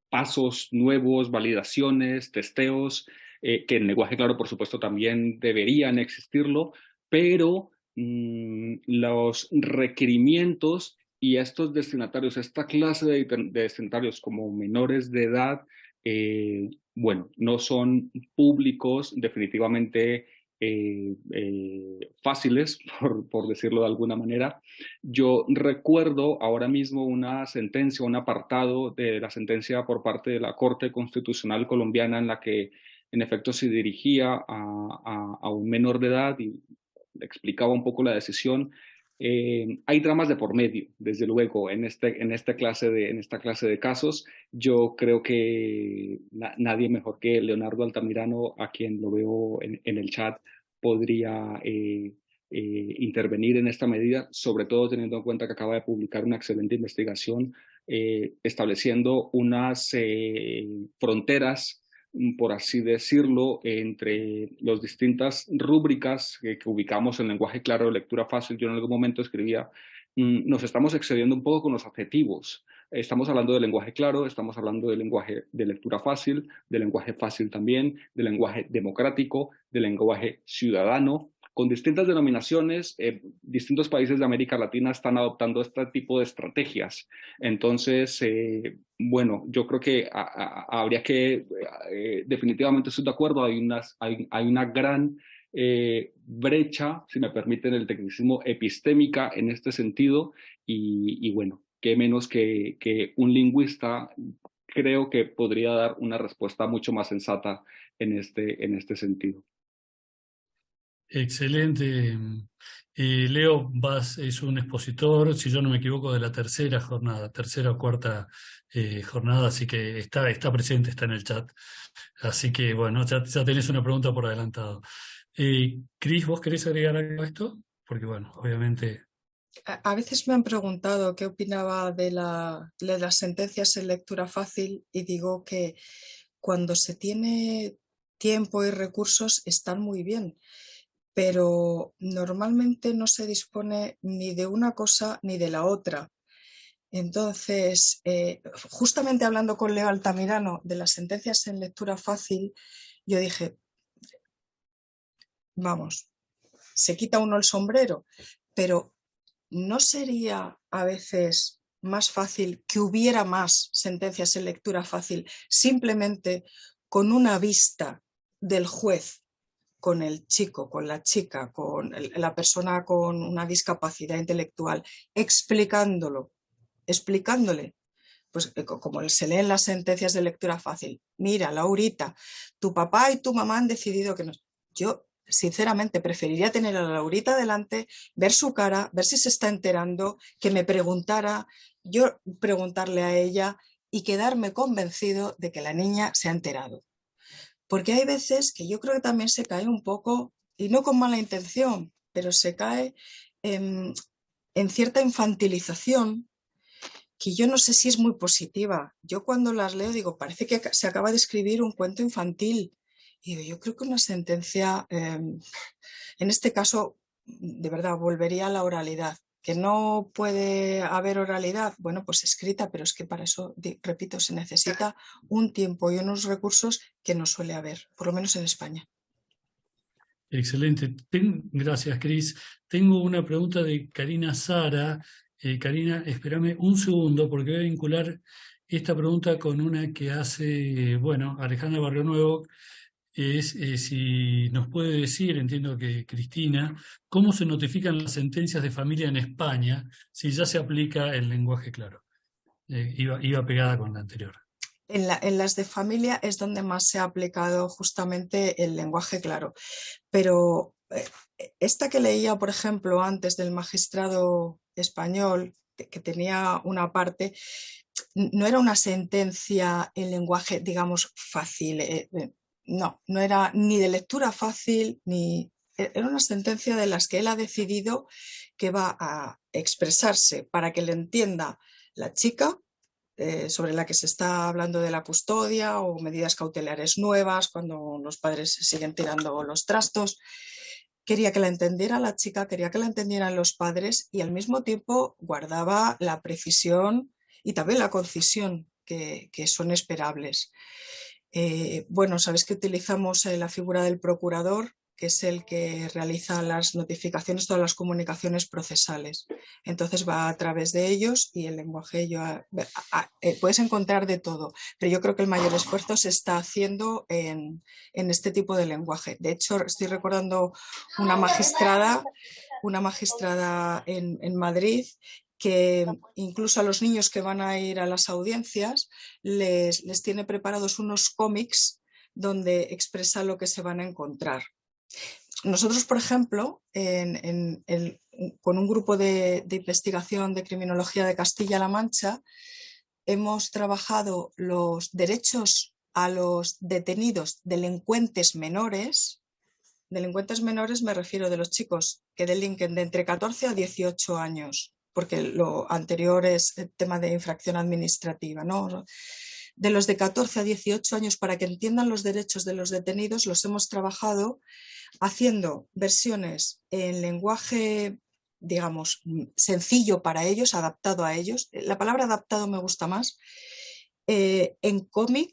pasos nuevos, validaciones, testeos, que en lenguaje claro por supuesto también deberían existirlo, pero los requerimientos y estos destinatarios, esta clase de destinatarios como menores de edad, bueno, no son públicos definitivamente fáciles, por decirlo de alguna manera. Yo recuerdo ahora mismo una sentencia, un apartado de la sentencia por parte de la Corte Constitucional colombiana en la que en efecto se dirigía a un menor de edad y explicaba un poco la decisión. Hay dramas de por medio, desde luego, en esta clase de casos. Yo creo que nadie mejor que Leonardo Altamirano, a quien lo veo en el chat, podría intervenir en esta medida, sobre todo teniendo en cuenta que acaba de publicar una excelente investigación estableciendo unas fronteras, por así decirlo, entre las distintas rúbricas que ubicamos en lenguaje claro de lectura fácil. Yo en algún momento escribía nos estamos excediendo un poco con los adjetivos. Estamos hablando de lenguaje claro, estamos hablando de lenguaje de lectura fácil, de lenguaje fácil también, de lenguaje democrático, de lenguaje ciudadano. Con distintas denominaciones, distintos países de América Latina están adoptando este tipo de estrategias. Entonces, bueno, yo creo que habría que, definitivamente estoy de acuerdo, hay una gran brecha, si me permiten el tecnicismo, epistémica en este sentido, y bueno, qué menos que un lingüista creo que podría dar una respuesta mucho más sensata en este sentido. Excelente. Leo es un expositor, si yo no me equivoco, de la tercera o cuarta jornada, así que está presente, está en el chat. Así que bueno, ya tenés una pregunta por adelantado. Cris, ¿vos querés agregar algo a esto? Porque bueno, obviamente... A veces me han preguntado qué opinaba de las sentencias en lectura fácil y digo que cuando se tiene tiempo y recursos están muy bien, pero normalmente no se dispone ni de una cosa ni de la otra. Entonces, justamente hablando con Leo Altamirano de las sentencias en lectura fácil, yo dije, vamos, se quita uno el sombrero, pero ¿no sería a veces más fácil que hubiera más sentencias en lectura fácil simplemente con una vista del juez, con el chico, con la chica, con la persona con una discapacidad intelectual, explicándole, pues como se leen las sentencias de lectura fácil? Mira, Laurita, tu papá y tu mamá han decidido que no. Yo sinceramente preferiría tener a Laurita delante, ver su cara, ver si se está enterando, que me preguntara, yo preguntarle a ella y quedarme convencido de que la niña se ha enterado. Porque hay veces que yo creo que también se cae un poco, y no con mala intención, pero se cae en cierta infantilización que yo no sé si es muy positiva. Yo cuando las leo digo, parece que se acaba de escribir un cuento infantil. Y digo, yo creo que una sentencia, en este caso, de verdad, volvería a la oralidad. ¿Que no puede haber oralidad? Bueno, pues escrita, pero es que para eso, repito, se necesita un tiempo y unos recursos que no suele haber, por lo menos en España. Excelente. Gracias, Cris. Tengo una pregunta de Karina Sara. Karina, espérame un segundo porque voy a vincular esta pregunta con una que hace, bueno, Alejandra Barrio Nuevo. Es si nos puede decir, entiendo que Cristina, cómo se notifican las sentencias de familia en España si ya se aplica el lenguaje claro. Iba pegada con la anterior. En las de familia es donde más se ha aplicado justamente el lenguaje claro. Pero esta que leía, por ejemplo, antes del magistrado español, que tenía una parte, no era una sentencia en lenguaje, digamos, fácil. No era ni de lectura fácil, ni era una sentencia de las que él ha decidido que va a expresarse para que le entienda la chica, sobre la que se está hablando de la custodia o medidas cautelares nuevas cuando los padres se siguen tirando los trastos. Quería que la entendiera la chica, quería que la entendieran los padres y al mismo tiempo guardaba la precisión y también la concisión que son esperables. Bueno, sabéis que utilizamos la figura del procurador, que es el que realiza las notificaciones, todas las comunicaciones procesales. Entonces va a través de ellos y el lenguaje puedes encontrar de todo, pero yo creo que el mayor esfuerzo se está haciendo en este tipo de lenguaje. De hecho, estoy recordando una magistrada en Madrid que incluso a los niños que van a ir a las audiencias les tiene preparados unos cómics donde expresa lo que se van a encontrar. Nosotros, por ejemplo, con un grupo de investigación de criminología de Castilla-La Mancha, hemos trabajado los derechos a los detenidos delincuentes menores. Delincuentes menores me refiero de los chicos que delinquen de entre 14 a 18 años, porque lo anterior es el tema de infracción administrativa, ¿no? De los de 14 a 18 años, para que entiendan los derechos de los detenidos, los hemos trabajado haciendo versiones en lenguaje digamos, sencillo para ellos, adaptado a ellos. La palabra adaptado me gusta más. En cómic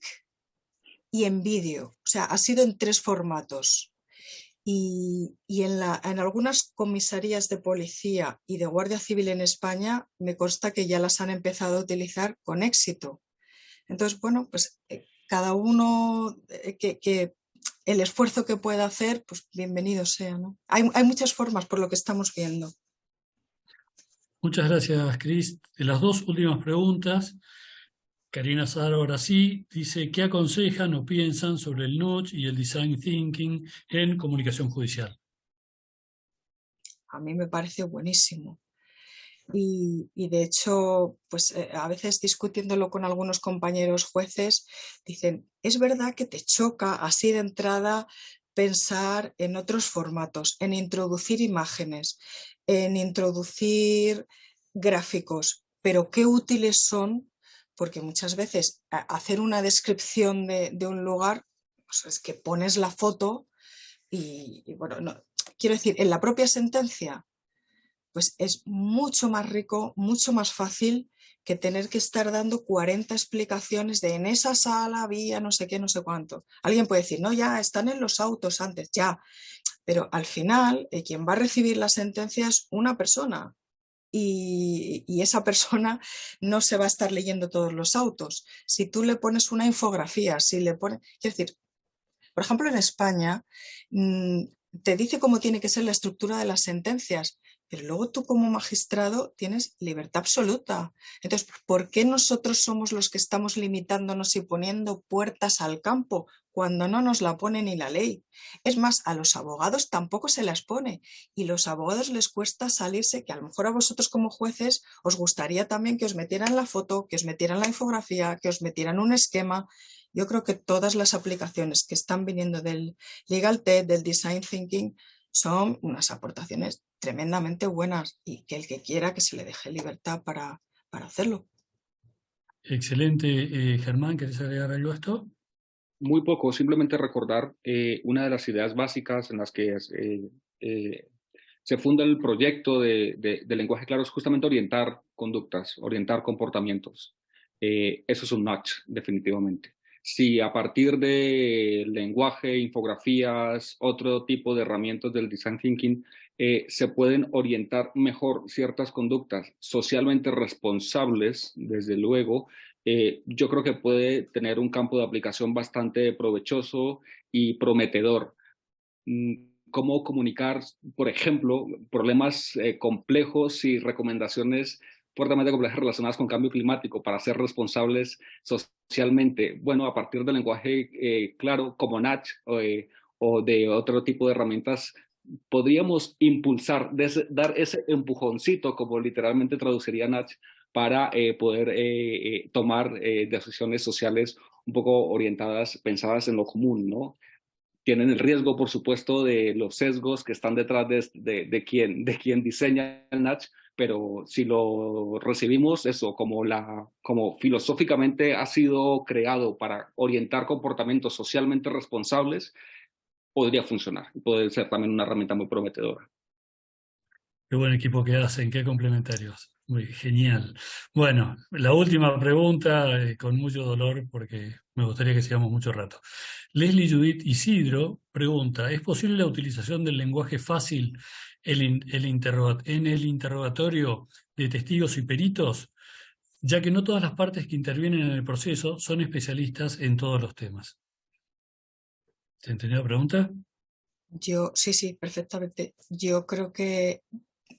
y en vídeo. O sea, ha sido en 3 formatos. Y en algunas comisarías de policía y de Guardia Civil en España me consta que ya las han empezado a utilizar con éxito. Entonces, bueno, pues cada uno que el esfuerzo que pueda hacer, pues bienvenido sea, ¿no? Hay muchas formas por lo que estamos viendo. Muchas gracias, Cris. De las 2 últimas preguntas, Karina Sara ahora sí dice: ¿qué aconsejan o piensan sobre el notch y el design thinking en comunicación judicial? A mí me parece buenísimo. Y de hecho, pues a veces discutiéndolo con algunos compañeros jueces, dicen, es verdad que te choca así de entrada pensar en otros formatos, en introducir imágenes, en introducir gráficos, pero qué útiles son, porque muchas veces hacer una descripción de un lugar, pues es que pones la foto y bueno, no, quiero decir, en la propia sentencia pues es mucho más rico, mucho más fácil que tener que estar dando 40 explicaciones de en esa sala había no sé qué, no sé cuánto. Alguien puede decir, no, ya están en los autos antes, ya. Pero al final, quien va a recibir la sentencia es una persona. Y esa persona no se va a estar leyendo todos los autos. Si tú le pones una infografía, si le pones... Quiero decir, por ejemplo, en España te dice cómo tiene que ser la estructura de las sentencias, pero luego tú como magistrado tienes libertad absoluta. Entonces, ¿por qué nosotros somos los que estamos limitándonos y poniendo puertas al campo cuando no nos la pone ni la ley? Es más, a los abogados tampoco se las pone y los abogados les cuesta salirse, que a lo mejor a vosotros como jueces os gustaría también que os metieran la foto, que os metieran la infografía, que os metieran un esquema. Yo creo que todas las aplicaciones que están viniendo del Legal Tech, del Design Thinking, son unas aportaciones tremendamente buenas y que el que quiera que se le deje libertad para hacerlo. Excelente. Germán, ¿querés agregar algo a esto? Muy poco, simplemente recordar una de las ideas básicas en las que se funda el proyecto de lenguaje claro es justamente orientar conductas, orientar comportamientos. Eso es un notch, definitivamente. Si a partir de lenguaje, infografías, otro tipo de herramientas del design thinking, se pueden orientar mejor ciertas conductas socialmente responsables, desde luego, yo creo que puede tener un campo de aplicación bastante provechoso y prometedor. Cómo comunicar, por ejemplo, problemas complejos y recomendaciones fuertemente complejas relacionadas con cambio climático para ser responsables socialmente. Bueno, a partir del lenguaje claro, como Natch o de otro tipo de herramientas, podríamos impulsar, dar ese empujoncito, como literalmente traduciría Natch, para poder tomar decisiones sociales un poco orientadas, pensadas en lo común, ¿no? Tienen el riesgo, por supuesto, de los sesgos que están detrás de quien diseña el Natch, pero si lo recibimos eso como filosóficamente ha sido creado para orientar comportamientos socialmente responsables, podría funcionar. Puede ser también una herramienta muy prometedora. Qué buen equipo que hacen, qué complementarios. Muy genial. Bueno, la última pregunta, con mucho dolor, porque me gustaría que sigamos mucho rato. Leslie Judith Isidro pregunta: ¿es posible la utilización del lenguaje fácil en el interrogatorio de testigos y peritos, ya que no todas las partes que intervienen en el proceso son especialistas en todos los temas? ¿Se entendió la pregunta? Sí, perfectamente. Yo creo que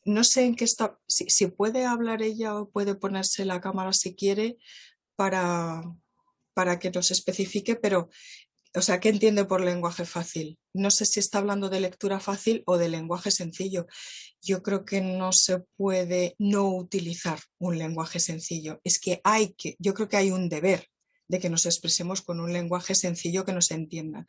no sé en qué está, si puede hablar ella o puede ponerse la cámara si quiere para que nos especifique, pero, o sea, ¿qué entiende por lenguaje fácil? No sé si está hablando de lectura fácil o de lenguaje sencillo. Yo creo que no se puede no utilizar un lenguaje sencillo. Es que yo creo que hay un deber de que nos expresemos con un lenguaje sencillo que nos entienda.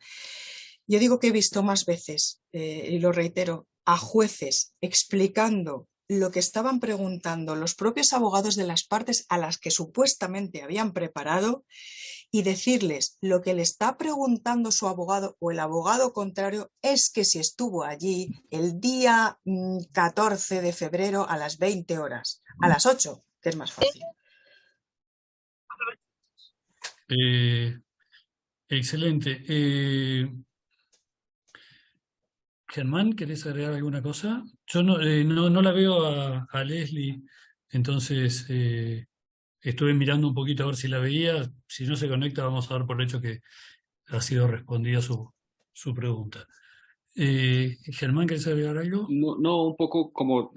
Yo digo que he visto más veces, y lo reitero, a jueces explicando lo que estaban preguntando los propios abogados de las partes a las que supuestamente habían preparado y decirles lo que le está preguntando su abogado o el abogado contrario es que si estuvo allí el día 14 de febrero a las 20 horas, a las 8, que es más fácil. Excelente. Germán, ¿querés agregar alguna cosa? Yo no la veo a Leslie, entonces estuve mirando un poquito a ver si la veía. Si no se conecta, vamos a dar por hecho que ha sido respondida su pregunta. Germán, ¿querés agregar algo? No, un poco como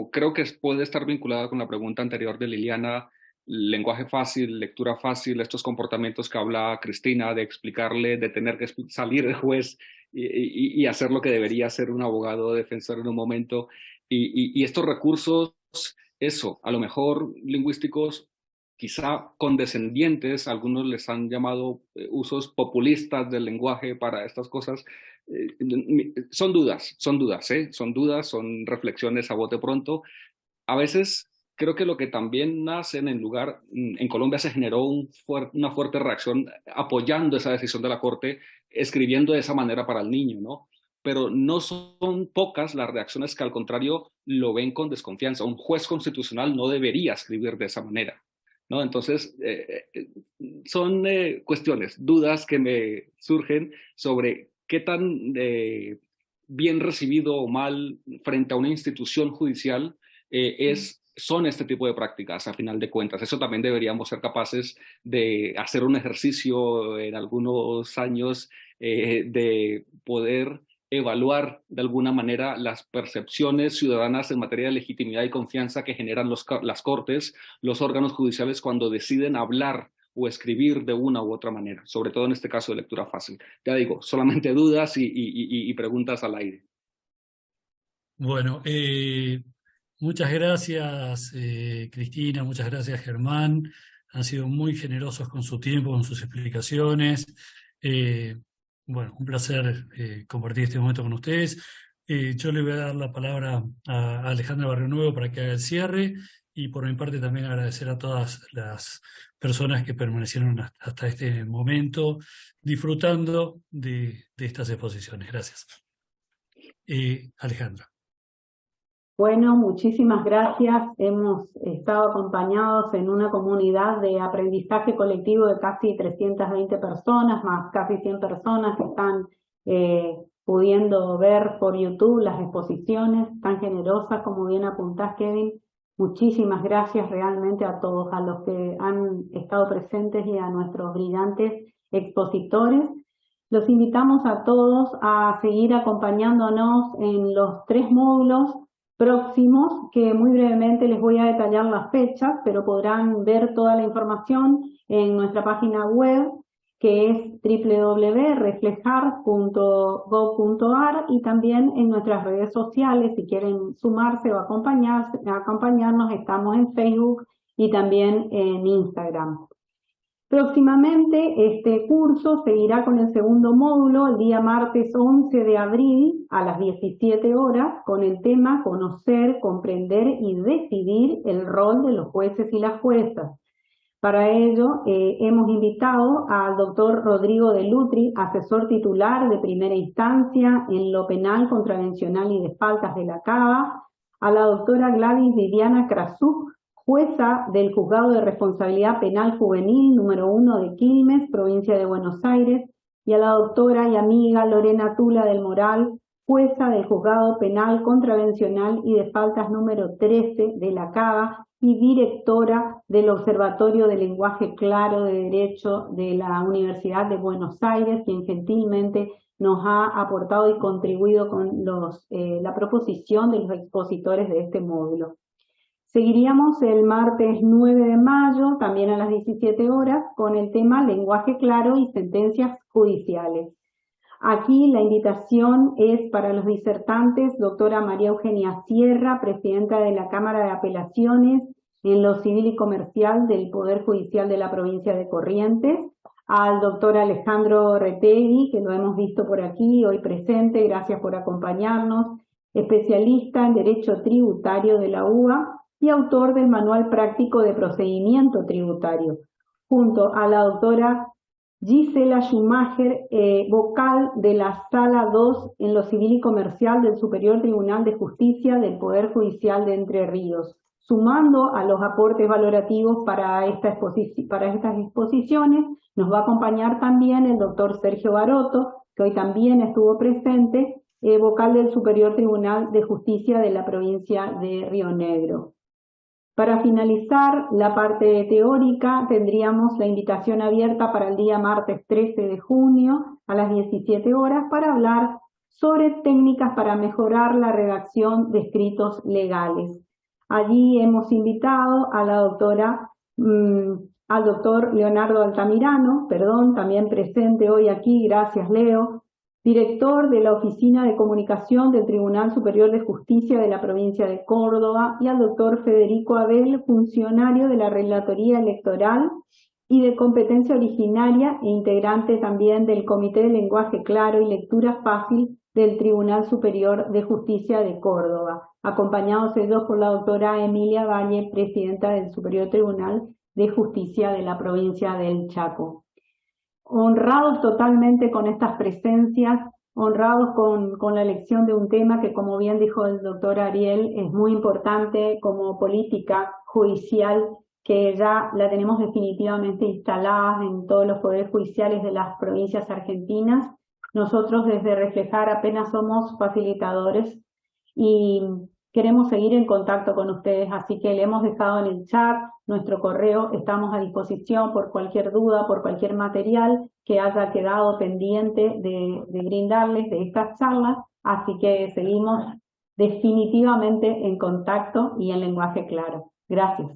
creo que puede estar vinculada con la pregunta anterior de Liliana, lenguaje fácil, lectura fácil, estos comportamientos que habla Cristina de explicarle, de tener que salir el juez y hacer lo que debería hacer un abogado defensor en un momento. Y estos recursos, eso, a lo mejor lingüísticos, quizá condescendientes, algunos les han llamado usos populistas del lenguaje para estas cosas. Son dudas, son reflexiones a bote pronto. A veces creo que lo que también nace en Colombia se generó una fuerte reacción apoyando esa decisión de la Corte, escribiendo de esa manera para el niño, ¿no? Pero no son pocas las reacciones que al contrario lo ven con desconfianza. Un juez constitucional no debería escribir de esa manera, ¿no? Entonces, son cuestiones, dudas que me surgen sobre qué tan bien recibido o mal frente a una institución judicial son este tipo de prácticas, a final de cuentas. Eso también deberíamos ser capaces de hacer un ejercicio en algunos años de poder evaluar de alguna manera las percepciones ciudadanas en materia de legitimidad y confianza que generan las cortes, los órganos judiciales cuando deciden hablar o escribir de una u otra manera, sobre todo en este caso de lectura fácil. Ya digo, solamente dudas y preguntas al aire. Bueno, muchas gracias, Cristina, muchas gracias, Germán. Han sido muy generosos con su tiempo, con sus explicaciones. Bueno, un placer compartir este momento con ustedes. Yo le voy a dar la palabra a Alejandra Barrionuevo para que haga el cierre y por mi parte también agradecer a todas las personas que permanecieron hasta este momento disfrutando de estas exposiciones. Gracias. Alejandra. Bueno, muchísimas gracias. Hemos estado acompañados en una comunidad de aprendizaje colectivo de casi 320 personas, más casi 100 personas que están pudiendo ver por YouTube las exposiciones tan generosas, como bien apuntás, Kevin. Muchísimas gracias realmente a todos, a los que han estado presentes y a nuestros brillantes expositores. Los invitamos a todos a seguir acompañándonos en los 3 módulos próximos, que muy brevemente les voy a detallar las fechas, pero podrán ver toda la información en nuestra página web, que es www.reflejar.gov.ar, y también en nuestras redes sociales. Si quieren sumarse o acompañarnos, estamos en Facebook y también en Instagram. Próximamente este curso seguirá con el segundo módulo el día martes 11 de abril a las 17 horas con el tema Conocer, comprender y decidir el rol de los jueces y las juezas. Para ello hemos invitado al doctor Rodrigo de Lutri, asesor titular de primera instancia en lo penal, contravencional y de faltas de la CABA, a la doctora Gladys Viviana Krasuk, jueza del Juzgado de Responsabilidad Penal Juvenil número 1 de Quilmes, provincia de Buenos Aires, y a la doctora y amiga Lorena Tula del Moral, jueza del Juzgado Penal Contravencional y de Faltas número 13 de la CABA y directora del Observatorio de Lenguaje Claro de Derecho de la Universidad de Buenos Aires, quien gentilmente nos ha aportado y contribuido con la proposición de los expositores de este módulo. Seguiríamos el martes 9 de mayo, también a las 17 horas, con el tema Lenguaje Claro y Sentencias Judiciales. Aquí la invitación es para los disertantes, doctora María Eugenia Sierra, presidenta de la Cámara de Apelaciones en lo Civil y Comercial del Poder Judicial de la provincia de Corrientes, al doctor Alejandro Retegui, que lo hemos visto por aquí, hoy presente, gracias por acompañarnos, especialista en Derecho Tributario de la UBA y autor del Manual Práctico de Procedimiento Tributario, junto a la doctora Gisela Schumacher, vocal de la Sala 2 en lo Civil y Comercial del Superior Tribunal de Justicia del Poder Judicial de Entre Ríos, sumando a los aportes valorativos para estas exposiciones. Nos va a acompañar también el doctor Sergio Baroto, que hoy también estuvo presente, vocal del Superior Tribunal de Justicia de la provincia de Río Negro. Para finalizar la parte teórica, tendríamos la invitación abierta para el día martes 13 de junio a las 17 horas para hablar sobre técnicas para mejorar la redacción de escritos legales. Allí hemos invitado a la doctora, al doctor Leonardo Altamirano, también presente hoy aquí, gracias Leo, director de la Oficina de Comunicación del Tribunal Superior de Justicia de la provincia de Córdoba, y al doctor Federico Abel, funcionario de la Relatoría Electoral y de Competencia Originaria e integrante también del Comité de Lenguaje Claro y Lectura Fácil del Tribunal Superior de Justicia de Córdoba, acompañados ellos por la doctora Emilia Valle, presidenta del Superior Tribunal de Justicia de la provincia del Chaco. Honrados totalmente con estas presencias, honrados con la elección de un tema que, como bien dijo el doctor Ariel, es muy importante como política judicial, que ya la tenemos definitivamente instalada en todos los poderes judiciales de las provincias argentinas. Nosotros desde Reflejar apenas somos facilitadores y queremos seguir en contacto con ustedes, así que le hemos dejado en el chat nuestro correo, estamos a disposición por cualquier duda, por cualquier material que haya quedado pendiente de brindarles de estas charlas, así que seguimos definitivamente en contacto y en lenguaje claro. Gracias.